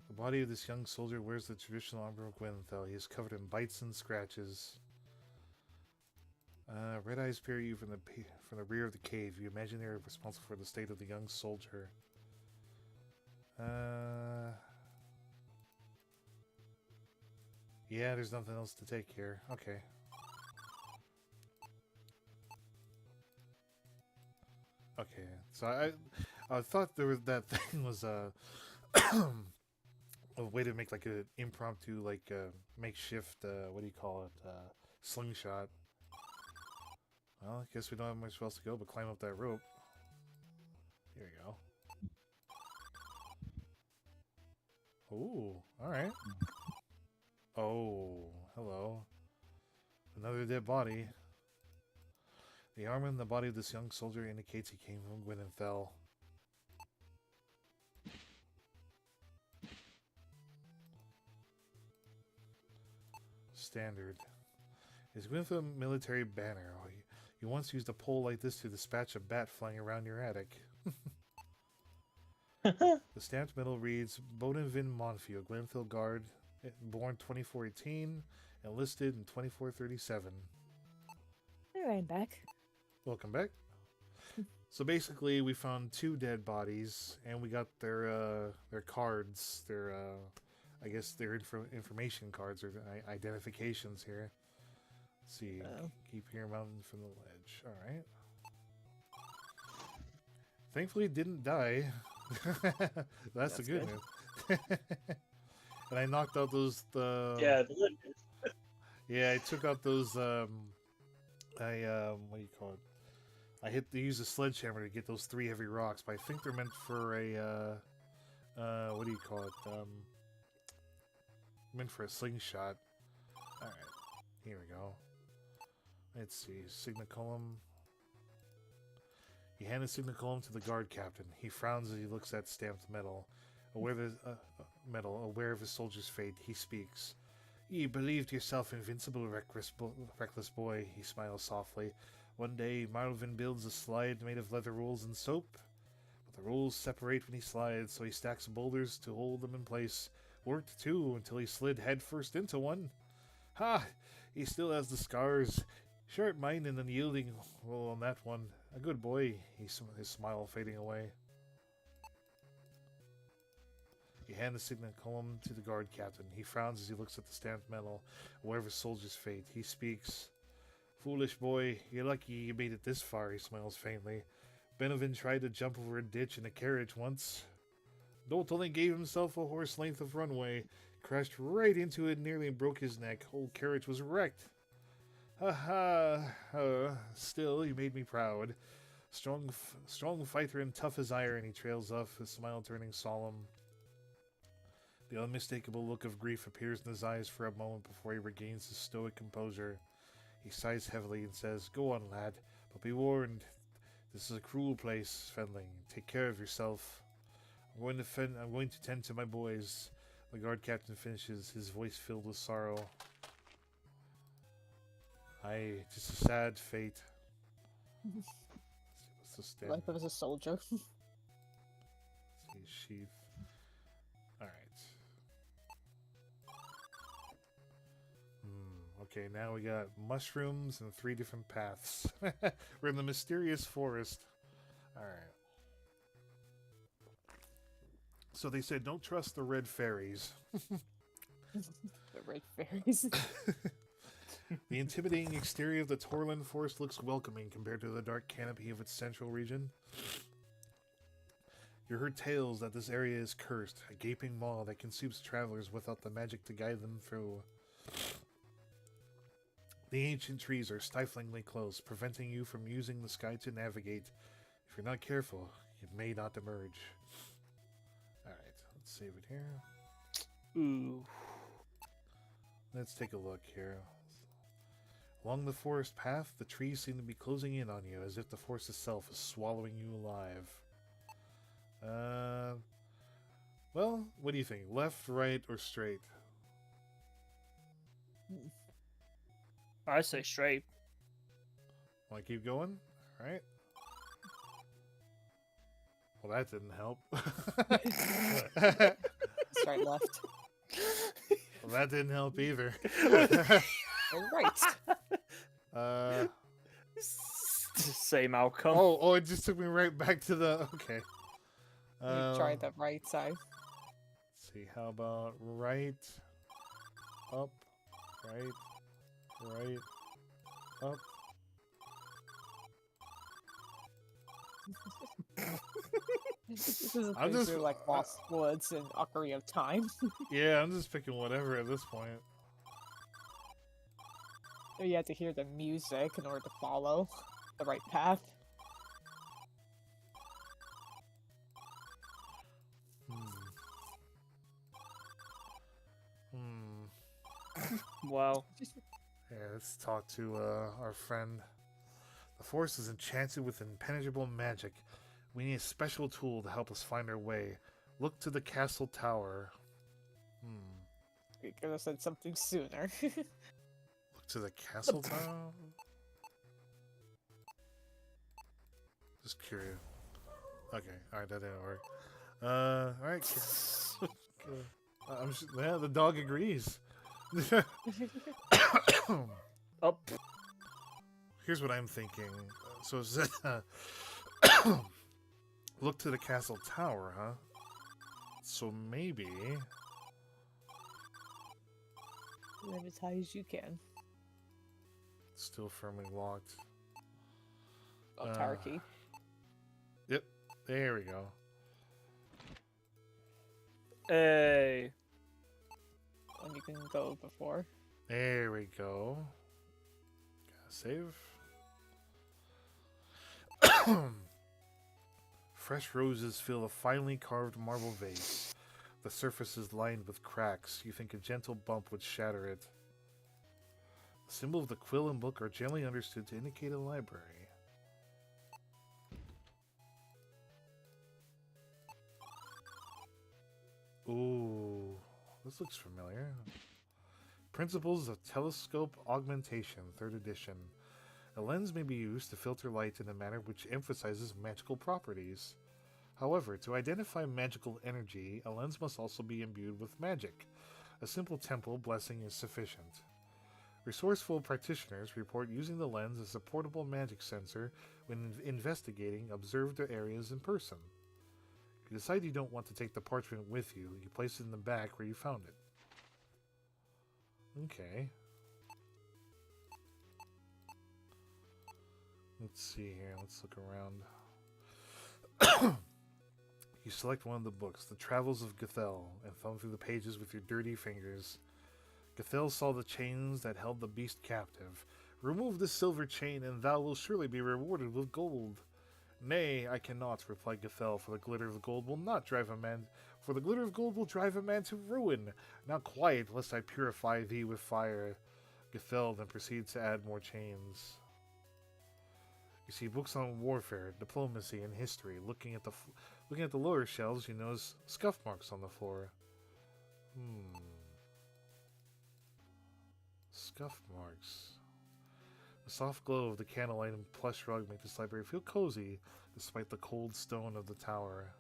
The body of this young soldier wears the traditional armor of Gwenthel. He is covered in bites and scratches. Red eyes peer at you from the rear of the cave. You imagine they are responsible for the state of the young soldier. Yeah, there's nothing else to take here. Okay. Okay, so I thought there was that thing was a way to make like an impromptu, like makeshift, what do you call it, slingshot. Well, I guess we don't have much else to go but climb up that rope. Here we go. Ooh, alright. Oh, hello. Another dead body. The armor in the body of this young soldier indicates he came from Gwenthel. Standard. Is Gwenthel military banner? Oh, you once used a pole like this to dispatch a bat flying around your attic. The stamped metal reads, Bodenvin Monfield, Glenfield Guard, born 2418, enlisted in 2437. There, I'm back. Welcome back. So basically, we found 2 dead bodies, and we got their cards, their I guess their information cards or identifications here. Let's see, keep your mountain from the ledge. All right. Thankfully, it didn't die. That's the good news. And I knocked out those Yeah, the good news. Yeah, I took out those what do you call it? I used a sledgehammer to get those 3 heavy rocks, but I think they're meant for a what do you call it? Meant for a slingshot. All right, here we go. Let's see, Signicolum. You hand the Signicolum to the guard captain. He frowns as he looks at stamped metal. Aware of his soldier's fate, he speaks. You believed yourself invincible, reckless boy, he smiles softly. One day, Marvin builds a slide made of leather rolls and soap. But the rolls separate when he slides, so he stacks boulders to hold them in place. Worked, too, until he slid headfirst into one. Ha! He still has the scars. Sharp-minded and unyielding, well, on that one. A good boy, his smile fading away. You hand the Signicolum to the guard captain. He frowns as he looks at the stamped metal, aware of his soldier's fate. He speaks. Foolish boy, you're lucky you made it this far, he smiles faintly. Benovin tried to jump over a ditch in a carriage once. Dolt only gave himself a horse length of runway, crashed right into it and nearly broke his neck. Whole carriage was wrecked. Ha ha, still, you made me proud. Strong fighter and tough as iron, he trails off, his smile turning solemn. The unmistakable look of grief appears in his eyes for a moment before he regains his stoic composure. He sighs heavily and says, Go on, lad, but be warned. This is a cruel place, Fenling. Take care of yourself. I'm going to tend to my boys. The guard captain finishes, his voice filled with sorrow. Aye, just a sad fate. What's the stamp? Life of a soldier. Let's see, sheath. Alright. Okay, now we got mushrooms and 3 different paths. We're in the mysterious forest. Alright. So they said, don't trust the red fairies. The red fairies. The intimidating exterior of the Torland Forest looks welcoming compared to the dark canopy of its central region. You heard tales that this area is cursed, a gaping maw that consumes travelers without the magic to guide them through. The ancient trees are stiflingly close, preventing you from using the sky to navigate. If you're not careful, you may not emerge. Alright, let's save it here. Ooh. Let's take a look here. Along the forest path, the trees seem to be closing in on you, as if the forest itself is swallowing you alive. Well, what do you think? Left, right, or straight? I say straight. Want to keep going? All right. Well, that didn't help. Straight left. Well, that didn't help either. And right. Same outcome. Oh, it just took me right back to the. Okay. You try the right side. Let's see. How about right, up, right, right, up. This is I'm things just- like Lost Woods and Ocarina of Time. Yeah, I'm just picking whatever at this point. You have to hear the music in order to follow the right path. Wow. Yeah, let's talk to our friend. The forest is enchanted with impenetrable magic. We need a special tool to help us find our way. Look to the castle tower. You could have said something sooner. Look to the castle tower? Just curious. Okay, alright, that didn't work. Alright. Yeah, the dog agrees. Up. Here's what I'm thinking. So it said, look to the castle tower, huh? So maybe... Live as high as you can. Still firmly locked. Oh, tower key. Yep, there we go. Hey. When you can go before. There we go. Gotta save. Fresh roses fill a finely carved marble vase. The surface is lined with cracks. You think a gentle bump would shatter it. The symbol of the quill and book are generally understood to indicate a library. Ooh, this looks familiar. Principles of Telescope Augmentation, 3rd edition. A lens may be used to filter light in a manner which emphasizes magical properties. However, to identify magical energy, a lens must also be imbued with magic. A simple temple blessing is sufficient. Resourceful practitioners report using the lens as a portable magic sensor when investigating observed areas in person. If you decide you don't want to take the parchment with you, you place it in the back where you found it. Okay. Let's see here. Let's look around. You select one of the books, The Travels of Gathel, and thumb through the pages with your dirty fingers. Gathel saw the chains that held the beast captive. Remove this silver chain, and thou wilt surely be rewarded with gold. Nay, I cannot, replied Gathel, for the glitter of gold will not drive a man. For the glitter of gold will drive a man to ruin. Now quiet, lest I purify thee with fire. Gathel then proceeds to add more chains. You see books on warfare, diplomacy, and history. Looking at the lower shelves, you notice scuff marks on the floor. Scuff marks. The soft glow of the candlelight and plush rug make this library feel cozy, despite the cold stone of the tower.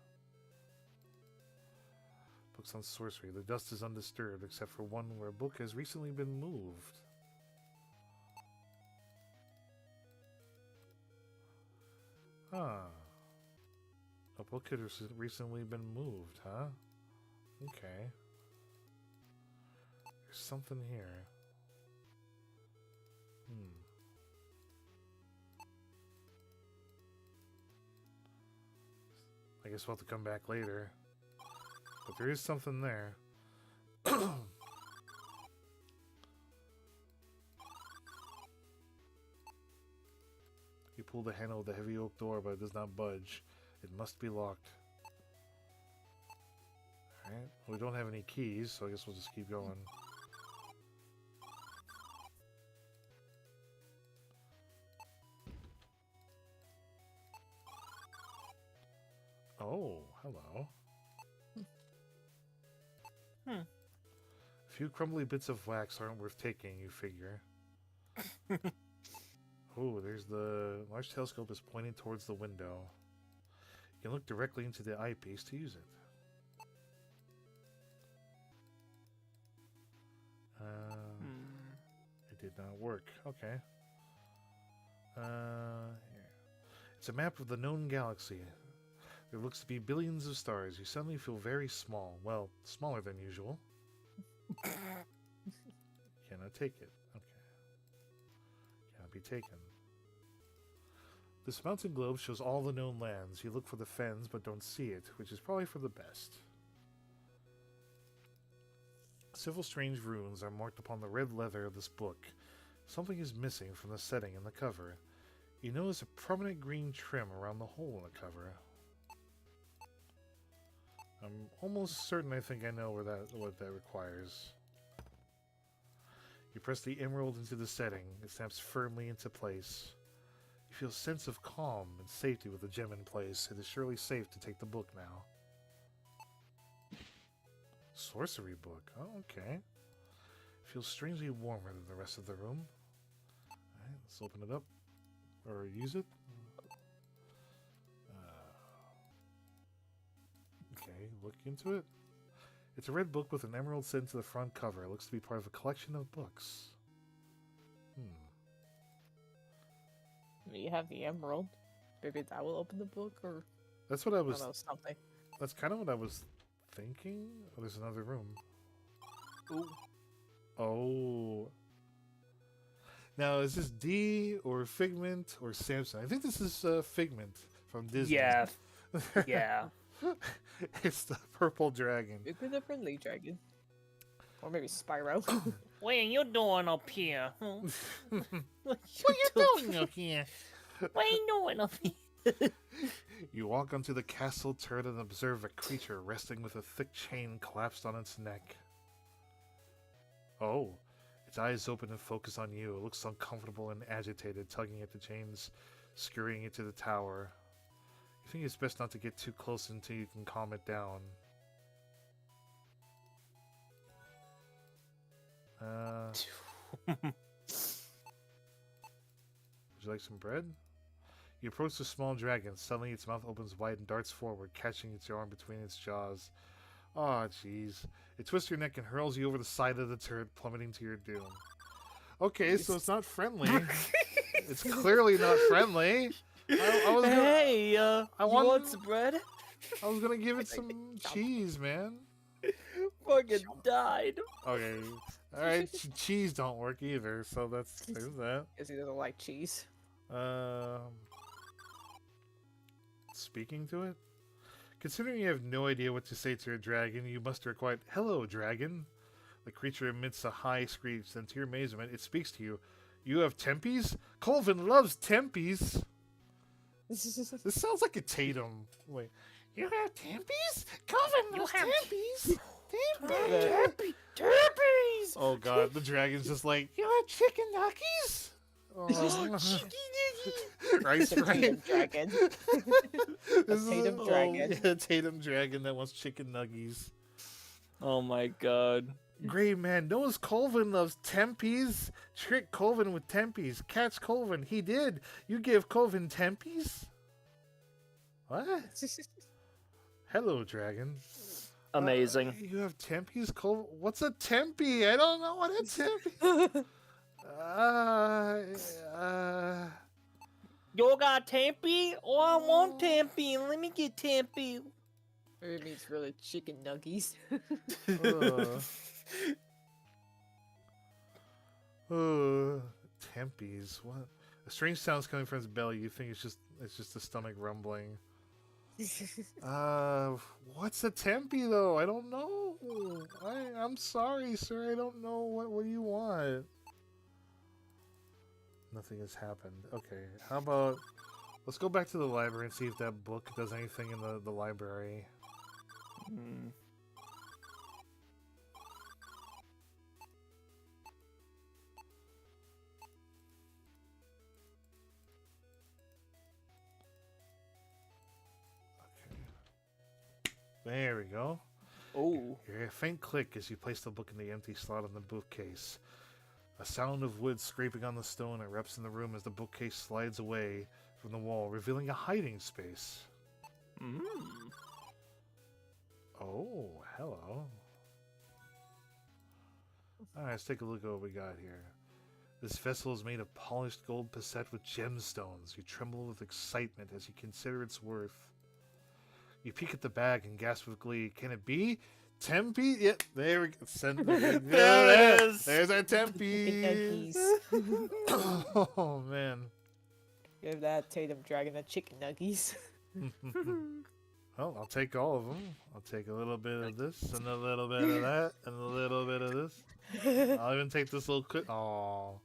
Books on sorcery. The dust is undisturbed, except for one where a book has recently been moved. A book had recently been moved, huh? Okay. There's something here. I guess we'll have to come back later. But there is something there. You pull the handle of the heavy oak door, but it does not budge. It must be locked. Alright, we don't have any keys, so I guess we'll just keep going. Oh, hello. Hmm. A few crumbly bits of wax aren't worth taking, you figure. Oh, there's the large telescope is pointing towards the window. You can look directly into the eyepiece to use it. It did not work. Okay. Here. It's a map of the known galaxy. There looks to be billions of stars. You suddenly feel very small. Well, smaller than usual. Cannot take it. Okay. Cannot be taken. This mountain globe shows all the known lands. You look for the fens, but don't see it, which is probably for the best. Several strange runes are marked upon the red leather of this book. Something is missing from the setting in the cover. You notice a prominent green trim around the hole in the cover. I'm almost certain I think I know what that requires. You press the emerald into the setting. It snaps firmly into place. You feel a sense of calm and safety with the gem in place. It is surely safe to take the book now. Sorcery book. Oh, okay. Feels strangely warmer than the rest of the room. Alright, let's open it up. Or use it. Okay, look into it. It's a red book with an emerald set into the front cover. It looks to be part of a collection of books. You have the emerald. Maybe that will open the book, or That's what I I was... don't know, something. That's kind of what I was thinking. Oh, there's another room. Ooh. Oh. Now, is this D or Figment or Samson? I think this is Figment from Disney. Yeah. Yeah. It's the purple dragon. It could be the friendly dragon. Or maybe Spyro. What are you doing up here? Huh? What you doing up here? What are you doing up here? You walk onto the castle turret and observe a creature resting with a thick chain collapsed on its neck. Oh, its eyes open and focus on you. It looks uncomfortable and agitated, tugging at the chains, scurrying it to the tower. You think it's best not to get too close until you can calm it down. Would you like some bread? You approach the small dragon. Suddenly its mouth opens wide and darts forward, catching its arm between its jaws. Aw, jeez. It twists your neck and hurls you over the side of the turret, plummeting to your doom. Okay, so it's not friendly. It's clearly not friendly. I was gonna, Hey, you you want some bread? I was gonna give it some cheese, man. Fucking died. Okay. Alright, cheese don't work either, so there's that. Because he doesn't like cheese. Speaking to it? Considering you have no idea what to say to a dragon, you muster a quiet, "Hello, dragon." The creature emits a high screech, then to your amazement, it speaks to you. "You have tempies? Colvin loves tempies." This sounds like a Tatum. Wait. "You have tempies? Colvin loves tempies? Tempies! Oh god, the dragon's just like, "You have chicken nuggets?" Oh. Right, Tatum dragon. This Tatum dragon. Yeah, Tatum dragon that wants chicken nuggies. Oh my god. Great man knows Colvin loves tempies. Trick Colvin with tempies. Catch Colvin. He did. You give Colvin tempies? What? Hello, dragon. Amazing. You have tempies, Colvin? What's a tempie? I don't know what a tempie. You got Tempe? Oh, I want Tempe. Let me get Tempe. Maybe it means really chicken nuggies. Tempies. What? A strange sound's coming from his belly. You think it's just the stomach rumbling. What's a tempe though? I don't know. I'm sorry, sir. I don't know. What do you want? Nothing has happened. Okay, how about let's go back to the library and see if that book does anything in the library. There we go. Oh. You hear a faint click as you place the book in the empty slot on the bookcase. A sound of wood scraping on the stone erupts in the room as the bookcase slides away from the wall, revealing a hiding space. Mm. Oh, hello. Alright, let's take a look at what we got here. This vessel is made of polished gold beset with gemstones. You tremble with excitement as you consider its worth. You peek at the bag and gasp with glee. Can it be? Tempe? Yep, there we go. There it is. There's our Chicken Tempe. nuggies. Oh, man. Give that Tatum Dragon a chicken nuggies. Well, I'll take all of them. I'll take a little bit of this, and a little bit of that, and a little bit of this. I'll even take this little Oh.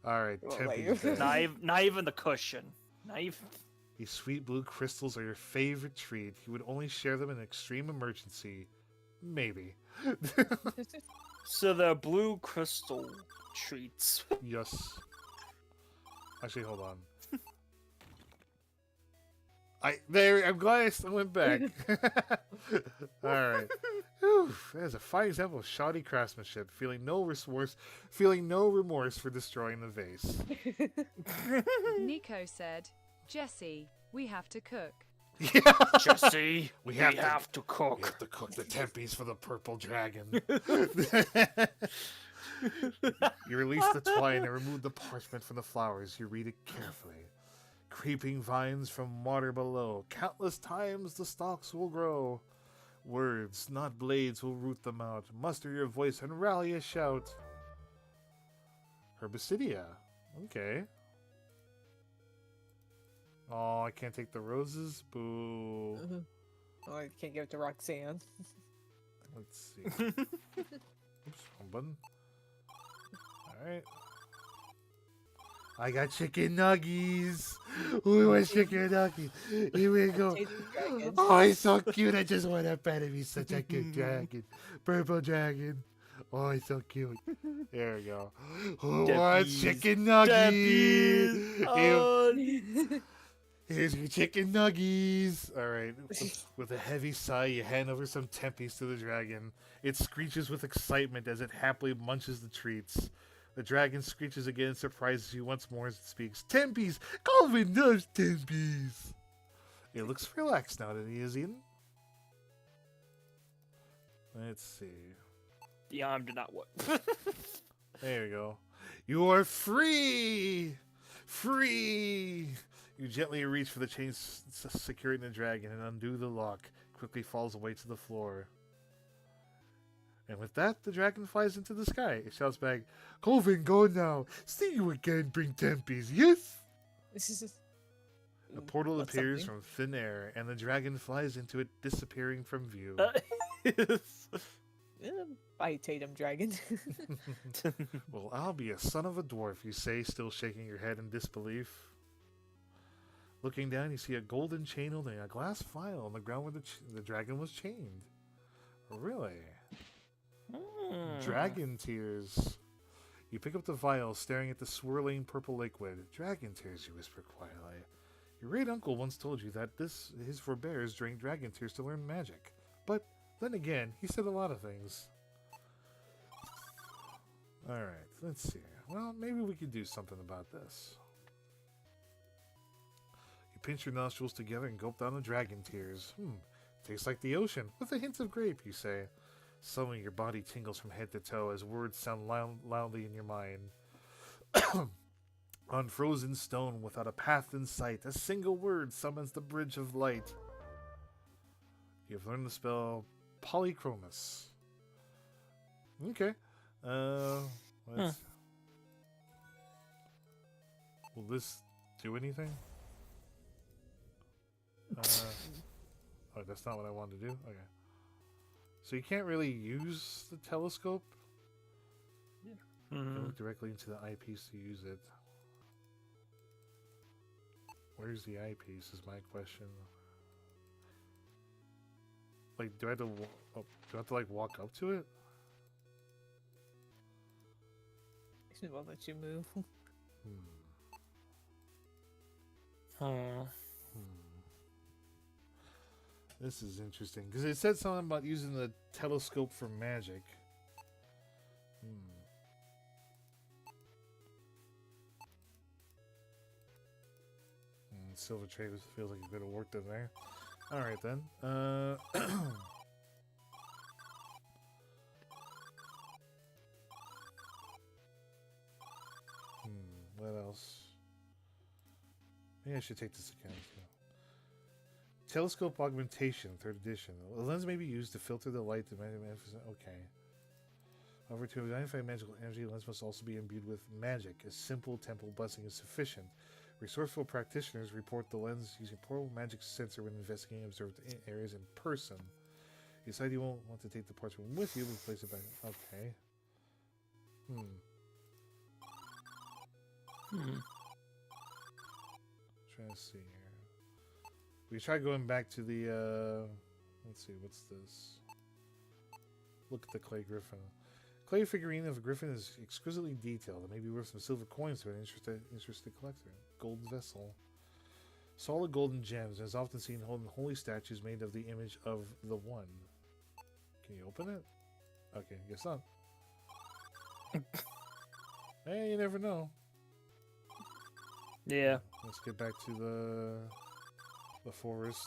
Alright, Well, Tempe's like- dead. Not even the cushion. Not even. These sweet blue crystals are your favorite treat. You would only share them in extreme emergency. Maybe. So the blue crystal treats. Yes. Actually, hold on. I'm glad I went back. Alright. There's a fine example of shoddy craftsmanship, feeling no remorse for destroying the vase. Nico said, Jesse, we have to cook. Jesse, We we have have, to- to cook. We have to cook the tempes for the purple dragon. You release the twine and remove the parchment from the flowers. You read it carefully. Creeping vines from water below. Countless times the stalks will grow. Words, not blades, will root them out. Muster your voice and rally a shout. Herbicidia. Okay. Oh, I can't take the roses? Boo. Oh, I can't give it to Roxanne. Let's see. Oops, wrong button. Alright. I got chicken nuggies. Who wants chicken nuggies? Here we go. Tatum Dragon. Oh, he's so cute. I just want to pet him. He's such a cute dragon. Purple dragon. Oh, he's so cute. There we go. Who wants Deppies. chicken nuggies? Debbie. Here- Oh, Here's your chicken nuggies. All right. With a heavy sigh, you hand over some tempes to the dragon. It screeches with excitement as it happily munches the treats. The dragon screeches again and surprises you once more as it speaks. Tempes! Calvin loves tempes! It looks relaxed now that he is eaten. Let's see. the arm did not work. There we go. You are free! Free! You gently reach for the chain securing the dragon and undo the lock. Quickly falls away to the floor. And with that, the dragon flies into the sky. It shouts back, Colvin, go now. See you again, bring tempes, yes? A portal What's appears something? from thin air, and the dragon flies into it, disappearing from view. Bye, Tatum Dragon. Well, I'll be a son of a dwarf, you say, still shaking your head in disbelief. Looking down, you see a golden chain holding a glass vial on the ground where the dragon was chained. Really? Dragon tears. You pick up the vial, staring at the swirling purple liquid. Dragon tears, you whisper quietly. Your great uncle once told you that his forebears drank dragon tears to learn magic. But then again, he said a lot of things. Alright, let's see. Well, maybe we could do something about this. You pinch your nostrils together and gulp down the dragon tears. Tastes like the ocean, with a hint of grape, you say. Suddenly your body tingles from head to toe as words sound loudly in your mind. On frozen stone, without a path in sight, a single word summons the bridge of light. You have learned the spell Polychromus. Okay. Let's... Will this do anything? Oh, that's not what I wanted to do? Okay. So you can't really use the telescope? You can look directly into the eyepiece to use it. Where's the eyepiece is my question. Like, do I have to, do I have to like walk up to it? It won't let you move. This is interesting because it said something about using the telescope for magic. Silver Trade feels like a bit of work done there. All right then. What else? Maybe I should take this account. Telescope augmentation, 3rd edition. The lens may be used to filter the light. Okay. However, to identify magical energy, the lens must also be imbued with magic. A simple temple blessing is sufficient. Resourceful practitioners report the lens using a portable magic sensor when investigating observed areas in person. You decide you won't want to take the parts with you, but place it back. Okay. Trying to see here. We try going back to the, let's see, what's this? Look at the clay griffin. Clay figurine of a griffin is exquisitely detailed. It may be worth some silver coins to an interested collector. Gold vessel. Solid golden gems and is often seen holding holy statues made of the image of the One. Can you open it? Okay, guess not. Hey, you never know. Yeah. Let's get back to the forest.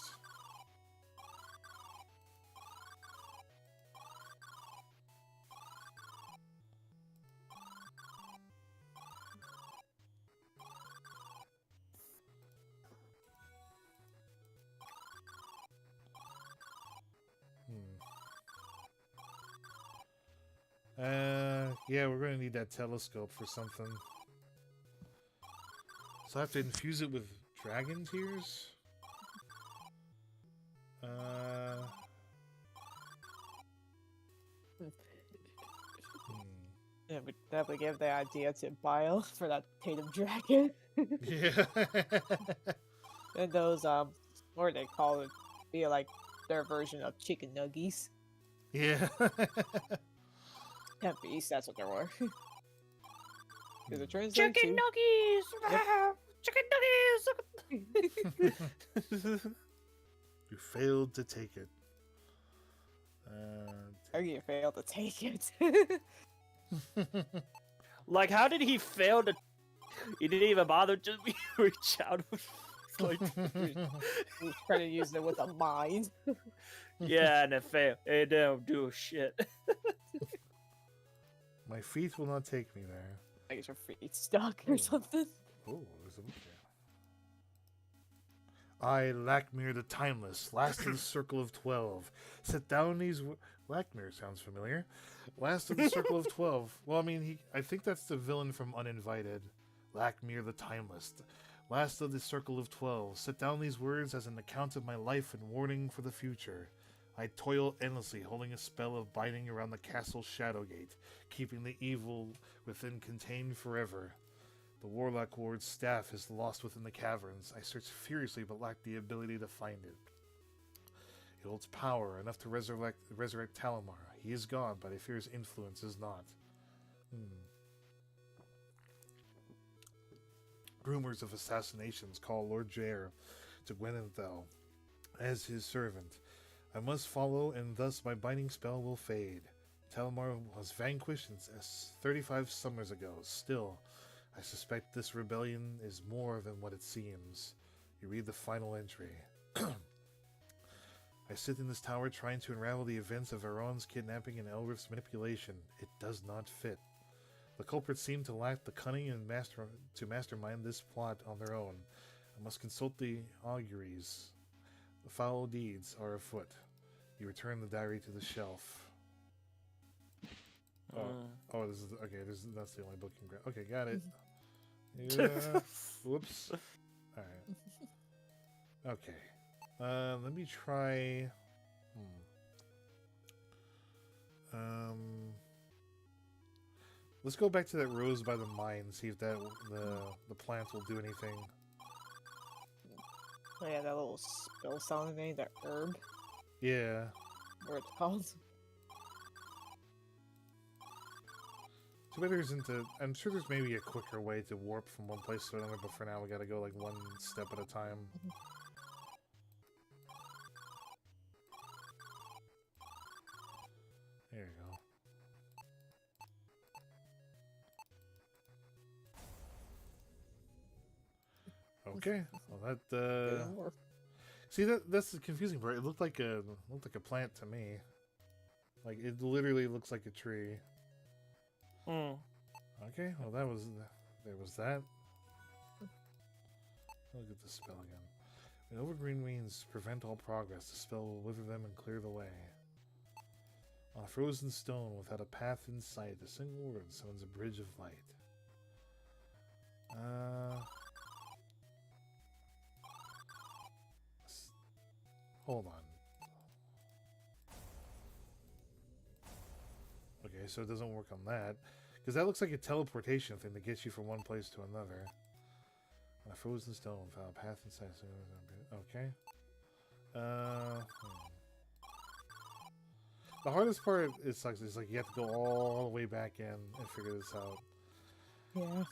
Yeah, we're going to need that telescope for something. So I have to infuse it with dragon tears? Yeah, we definitely gave the idea to Bio for that Tatum Dragon. Yeah. And those, what do they call it? Be like their version of chicken nuggies. Yeah. Tempest, that's what they were. Is it translated Chicken to? nuggies! Yep. Chicken nuggies! You failed to take it. How you failed to take it? Like, how did he fail to... He didn't even bother to reach out. Like, He's trying to use it with a mind. yeah, and it failed. It didn't do shit. My feet will not take me there. I guess your feet stuck or something. Oh, there's a book there. I, Lackmere the Timeless, last of the Circle of 12. Set down these... Lackmere sounds familiar. Last of the Circle of 12. Well, I mean, I think that's the villain from Uninvited. Lackmere the Timeless. Last of the Circle of 12. Set down these words as an account of my life and warning for the future. I toil endlessly, holding a spell of binding around the castle Shadowgate, keeping the evil within contained forever. The Warlock Lord's staff is lost within the caverns. I search furiously but lack the ability to find it. It holds power enough to resurrect Talamar. He is gone, but I fear his influence is not. Rumors of assassinations call Lord Jair to Gwenenthal as his servant. I must follow, and thus my binding spell will fade. Talamar was vanquished 35 summers ago. Still, I suspect this rebellion is more than what it seems. You read the final entry. I sit in this tower trying to unravel the events of Aron's kidnapping and Elrif's manipulation. It does not fit. The culprits seem to lack the cunning and to mastermind this plot on their own. I must consult the auguries. The foul deeds are afoot. You return the diary to the shelf. Oh, this is okay. That's the only book you can grab. Okay, got it. Yeah. Whoops. All right. Okay. Let me try. Let's go back to that rose by the mine. See if that the plant will do anything. Oh yeah, that little spill sound name, that herb. Yeah. What it's called. Too bad there isn't a... I'm sure there's maybe a quicker way to warp from one place to another, but for now we gotta go like one step at a time. Okay. Well, that Didn't work. see that's the confusing part. It looked like a plant to me. Like it literally looks like a tree. Hmm. Okay. Well, there was that. Look at the spell again. When overgreen means prevent all progress, the spell will wither them and clear the way. On a frozen stone without a path in sight, a single word summons a bridge of light. Hold on. Okay, so it doesn't work on that. Because that looks like a teleportation thing that gets you from one place to another. On a frozen stone without a path in sight. Okay. The hardest part is like you have to go all the way back in and figure this out. Yeah.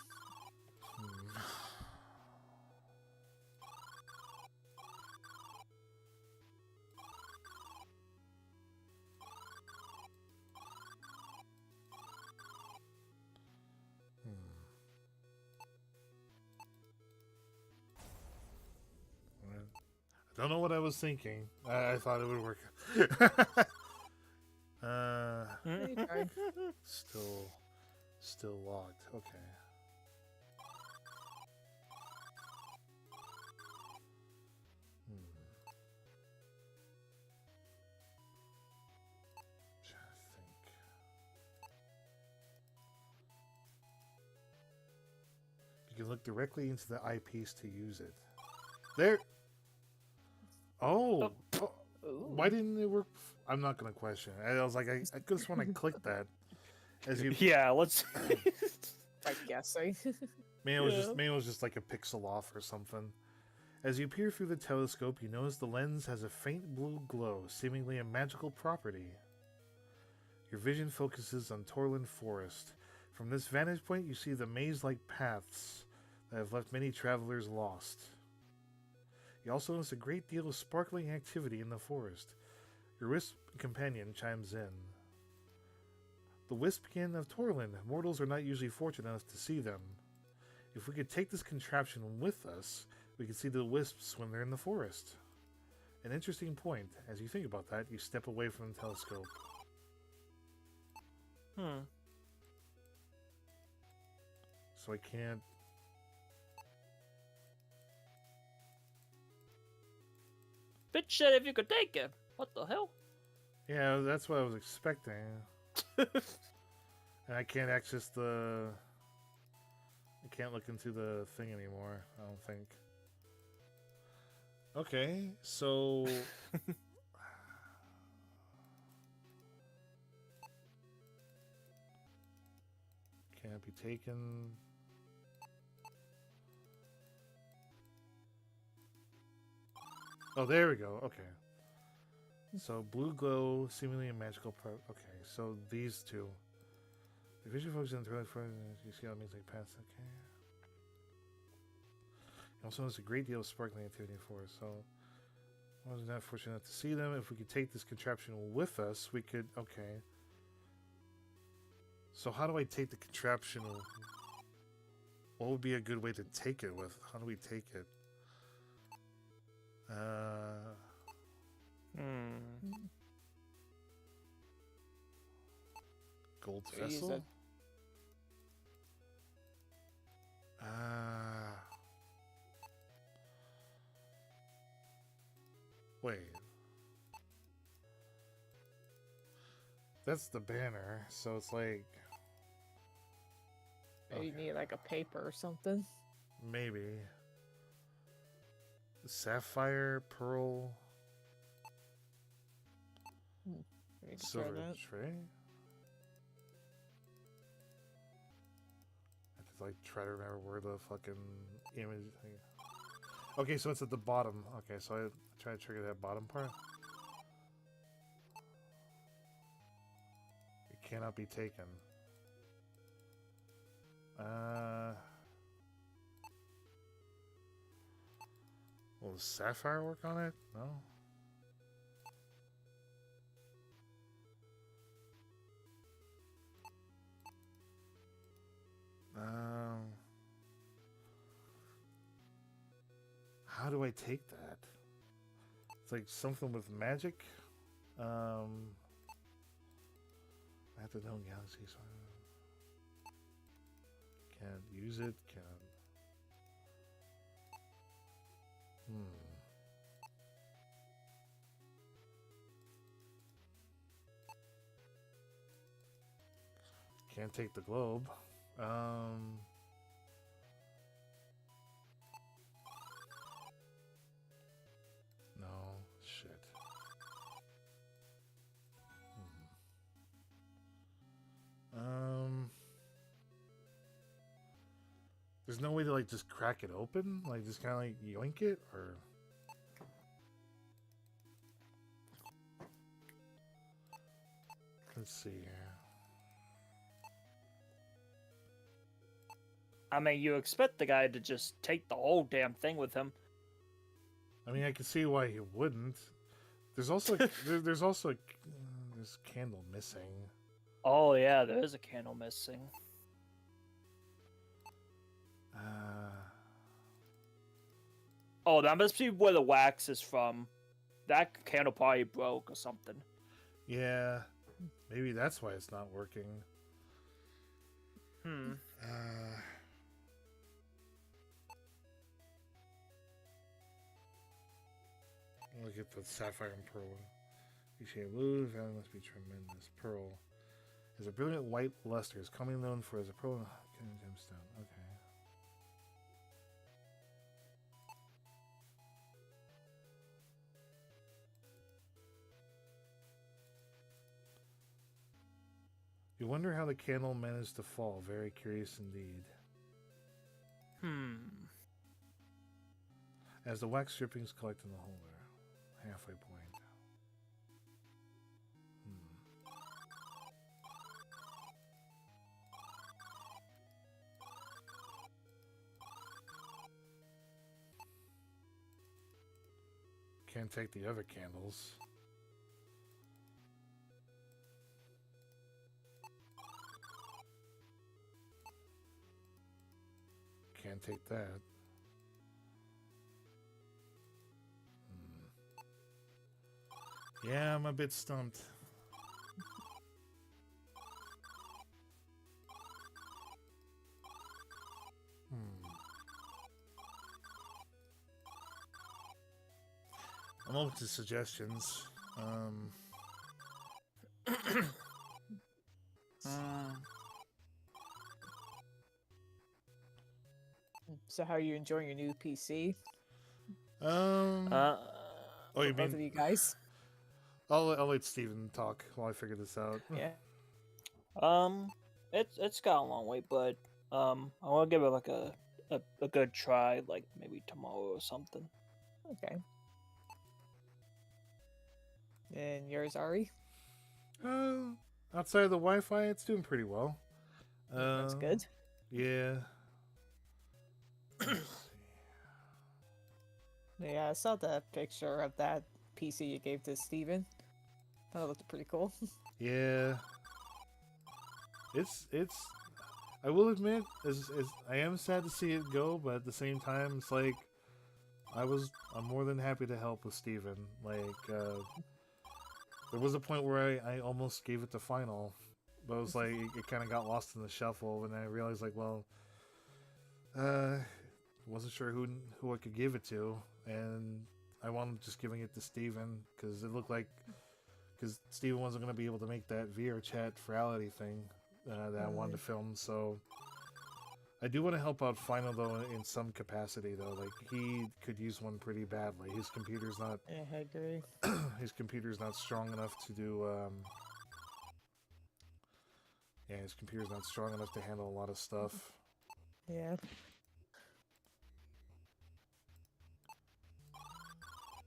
I don't know what I was thinking. I thought it would work. Okay. Still locked. Okay. Trying to think. You can look directly into the eyepiece to use it. There. Oh. Ooh. Why didn't it work? I'm not gonna question it. I was like, I could have sworn I clicked that. As you, Yeah, let's. I'm guessing. maybe it was just like a pixel off or something. As you peer through the telescope, you notice the lens has a faint blue glow, seemingly a magical property. Your vision focuses on Torland Forest. From this vantage point, you see the maze-like paths that have left many travelers lost. You also notice a great deal of sparkling activity in the forest. Your wisp companion chimes in. The Wispkin of Torland. Mortals are not usually fortunate enough to see them. If we could take this contraption with us, we could see the wisps when they're in the forest. An interesting point. As you think about that, you step away from the telescope. So I can't... Bitch said if you could take it. What the hell? Yeah, that's what I was expecting. And I can't access the... I can't look into the thing anymore, I don't think. Okay, so... Can't be taken... Oh, there we go. Okay. So, blue glow, seemingly a magical pro... Okay, so these two. The vision focuses on the you see how it means like paths. Okay. You also notice a great deal of sparkling activity for us, so... I was not fortunate enough to see them. If we could take this contraption with us, we could... Okay. So how do I take the contraption? What would be a good way to take it with? How do we take it? Gold So you use vessel? it. Wait. That's the banner, so it's like... Maybe you need like a paper or something. Maybe. Sapphire, pearl, Maybe you could try silver that. tray? I have to like try to remember where the fucking image thing... Okay, so it's at the bottom. Okay, so I try to trigger that bottom part. It cannot be taken. Will the sapphire work on it? No. How do I take that? It's like something with magic. At the known galaxy, so can't use it. Can't. Can't take the globe. No, shit. There's no way to like just crack it open, like just kind of like yoink it, or let's see here. I mean, you expect the guy to just take the whole damn thing with him. I mean, I can see why he wouldn't. There's also there's also this candle missing. Oh yeah, there is a candle missing. Oh, that must be where the wax is from. That candle probably broke or something. Yeah, maybe that's why it's not working. Hmm. Look at the sapphire and pearl one. You shade blue, value must be tremendous. Pearl is a brilliant white luster, is commonly known for as a pearl gemstone. Okay. You wonder how the candle managed to fall. Very curious indeed. As the wax drippings collect in the holder. Halfway point. Can't take the other candles. Can't take that. Yeah, I'm a bit stumped. I'm open to suggestions. So how are you enjoying your new PC? Oh, you Both of mean you guys? I'll let Steven talk while I figure this out. Yeah. It's got a long way, but I want to give it like a good try, like maybe tomorrow or something. Okay. And yours, Ari? Outside of the Wi-Fi, it's doing pretty well. That's good. Yeah. Yeah, I saw that picture of that PC you gave to Steven. That looked pretty cool. Yeah. It's I will admit, as I am sad to see it go, but at the same time, it's like I'm more than happy to help with Steven. Like, there was a point where I almost gave it to Final, but it was like it kind of got lost in the shuffle, and I realized like, well, wasn't sure who I could give it to, and I wound up just giving it to Steven because it looked like Steven wasn't going to be able to make that VR chat reality thing that I wanted to film, so I do want to help out Final though in some capacity though. Like he could use one pretty badly. His computer's not. Yeah, I agree. His computer's not strong enough to do. Yeah, his computer's not strong enough to handle a lot of stuff. Yeah.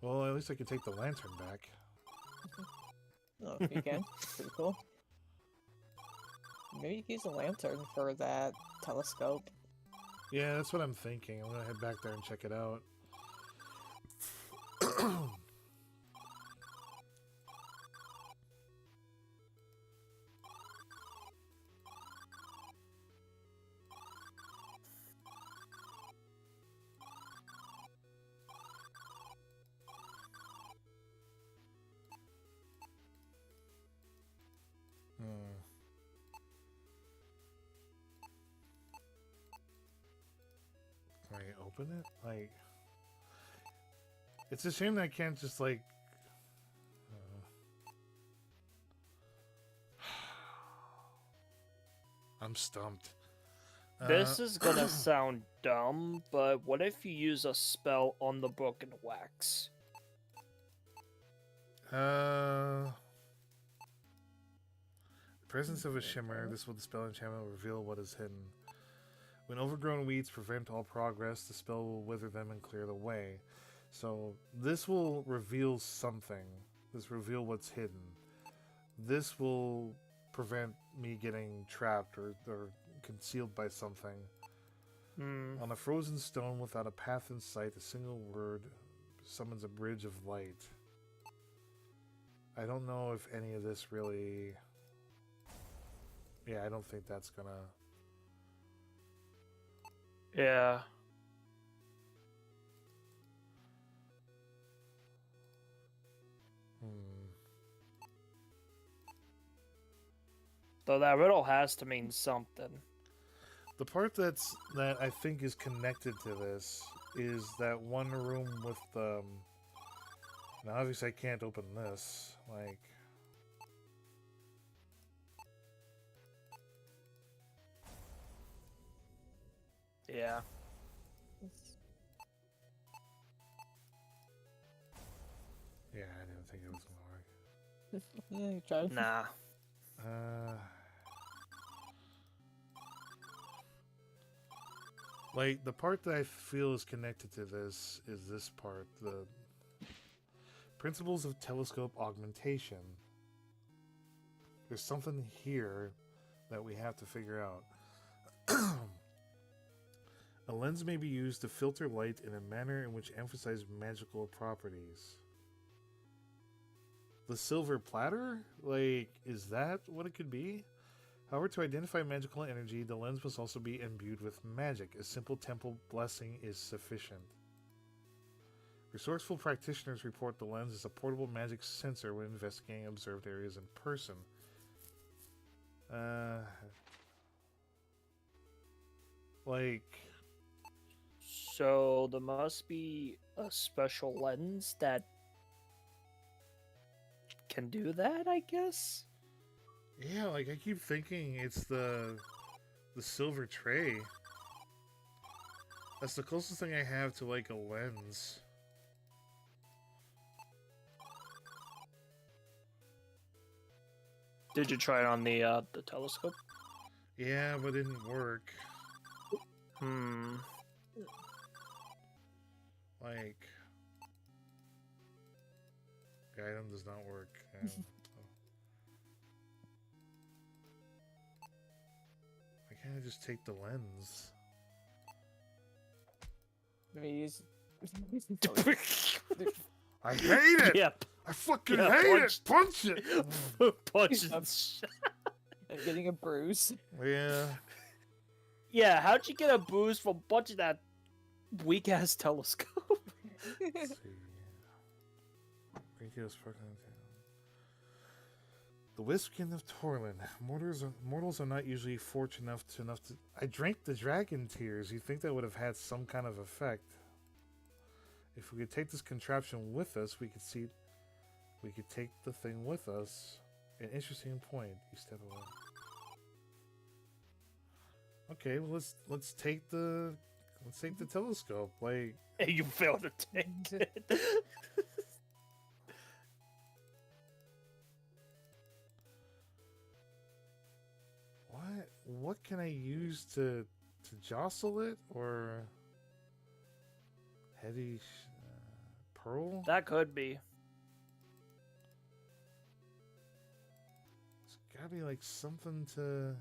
Well, at least I can take the lantern back. Oh, if you can. Pretty cool. Maybe you could use a lantern for that telescope. Yeah, that's what I'm thinking. I'm gonna head back there and check it out. open it? Like, it's a shame that I can't just like. I'm stumped. This is gonna sound dumb, but what if you use a spell on the broken wax? The presence of a shimmer. This will dispel enchantment will reveal what is hidden. When overgrown weeds prevent all progress, the spell will wither them and clear the way. So this will reveal something. This reveal what's hidden. This will prevent me getting trapped or concealed by something. On a frozen stone without a path in sight, a single word summons a bridge of light. I don't know if any of this really... Yeah, I don't think that's gonna... Yeah. Though that riddle has to mean something. The part that I think is connected to this is that one room with the... Now, obviously, I can't open this. Like... Yeah. Yeah, I didn't think it was gonna work. Yeah, you tried. Nah. Like, the part that I feel is connected to this is this part. The principles of telescope augmentation. There's something here that we have to figure out. A lens may be used to filter light in a manner in which emphasizes magical properties. The silver platter? Like, is that what it could be? However, to identify magical energy, the lens must also be imbued with magic. A simple temple blessing is sufficient. Resourceful practitioners report the lens is a portable magic sensor when investigating observed areas in person. Like... So there must be a special lens that can do that, I guess? Yeah, like, I keep thinking it's the silver tray. That's the closest thing I have to, like, a lens. Did you try it on the telescope? Yeah, but it didn't work. Like... The item does not work. Yeah. Why can't I just take the lens? Maybe use... I hate it! Yep. I fucking Yeah, hate it! Punch it! Punch it. I'm getting a bruise. Yeah. Yeah, how'd you get a boost from punching that weak ass telescope? Let's see. Radios fucking down. The Wiskin of Torlin. Mortals are not usually fortunate enough to... I drank the dragon tears. You'd think that would have had some kind of effect. If we could take this contraption with us, we could see... We could take the thing with us. An interesting point. You step away. Okay, well let's take the telescope. Like, And you failed to take it. what can I use to jostle it, or heavy pearl? That could be. It's gotta be like something to.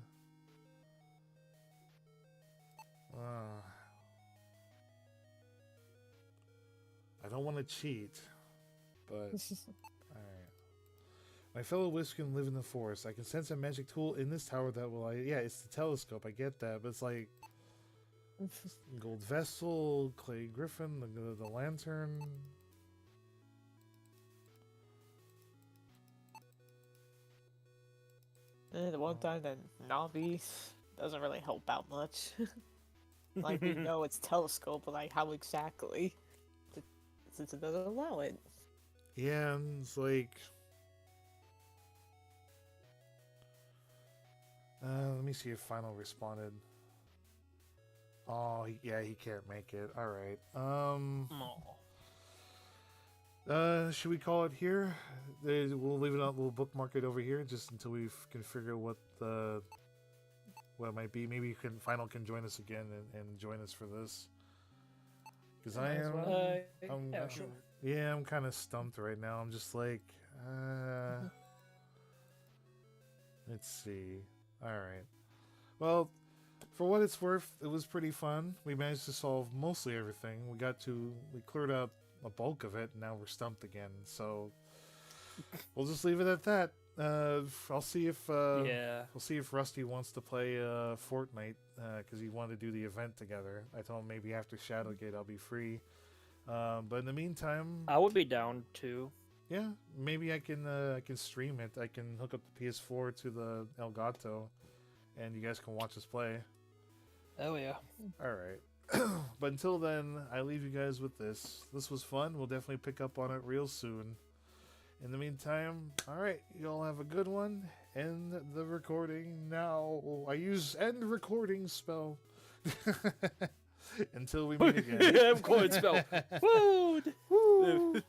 I don't want to cheat, but alright. My fellow Wiskin live in the forest. I can sense a magic tool in this tower that will... Yeah, it's the telescope. I get that, but it's like... Gold vessel, clay griffin, the lantern... The one time that Navi doesn't really help out much. Like, we know it's telescope, but like, how exactly? Since it doesn't allow it. Yeah, and it's like... let me see if Final responded. Oh, yeah, he can't make it. Alright. Should we call it here? We'll leave it up. We'll bookmark it over here just until we can figure what it might be. Maybe Final can join us again and join us for this. Because I am, yeah, sure. yeah, I'm kind of stumped right now. I'm just like, let's see. All right. Well, for what it's worth, it was pretty fun. We managed to solve mostly everything. We cleared up a bulk of it, and now we're stumped again. So we'll just leave it at that. I'll see if we'll see if Rusty wants to play Fortnite because he wanted to do the event together. I told him maybe after Shadowgate I'll be free. But in the meantime, I would be down too. yeah, maybe I can stream it. I can hook up the PS4 to the Elgato, and you guys can watch us play. Oh yeah. All right. But until then, I leave you guys with this. This was fun. We'll definitely pick up on it real soon. In the meantime, all right, you all have a good one. End the recording now. I use end recording spell. Until we meet again. I'm going spell. Woo! Woo!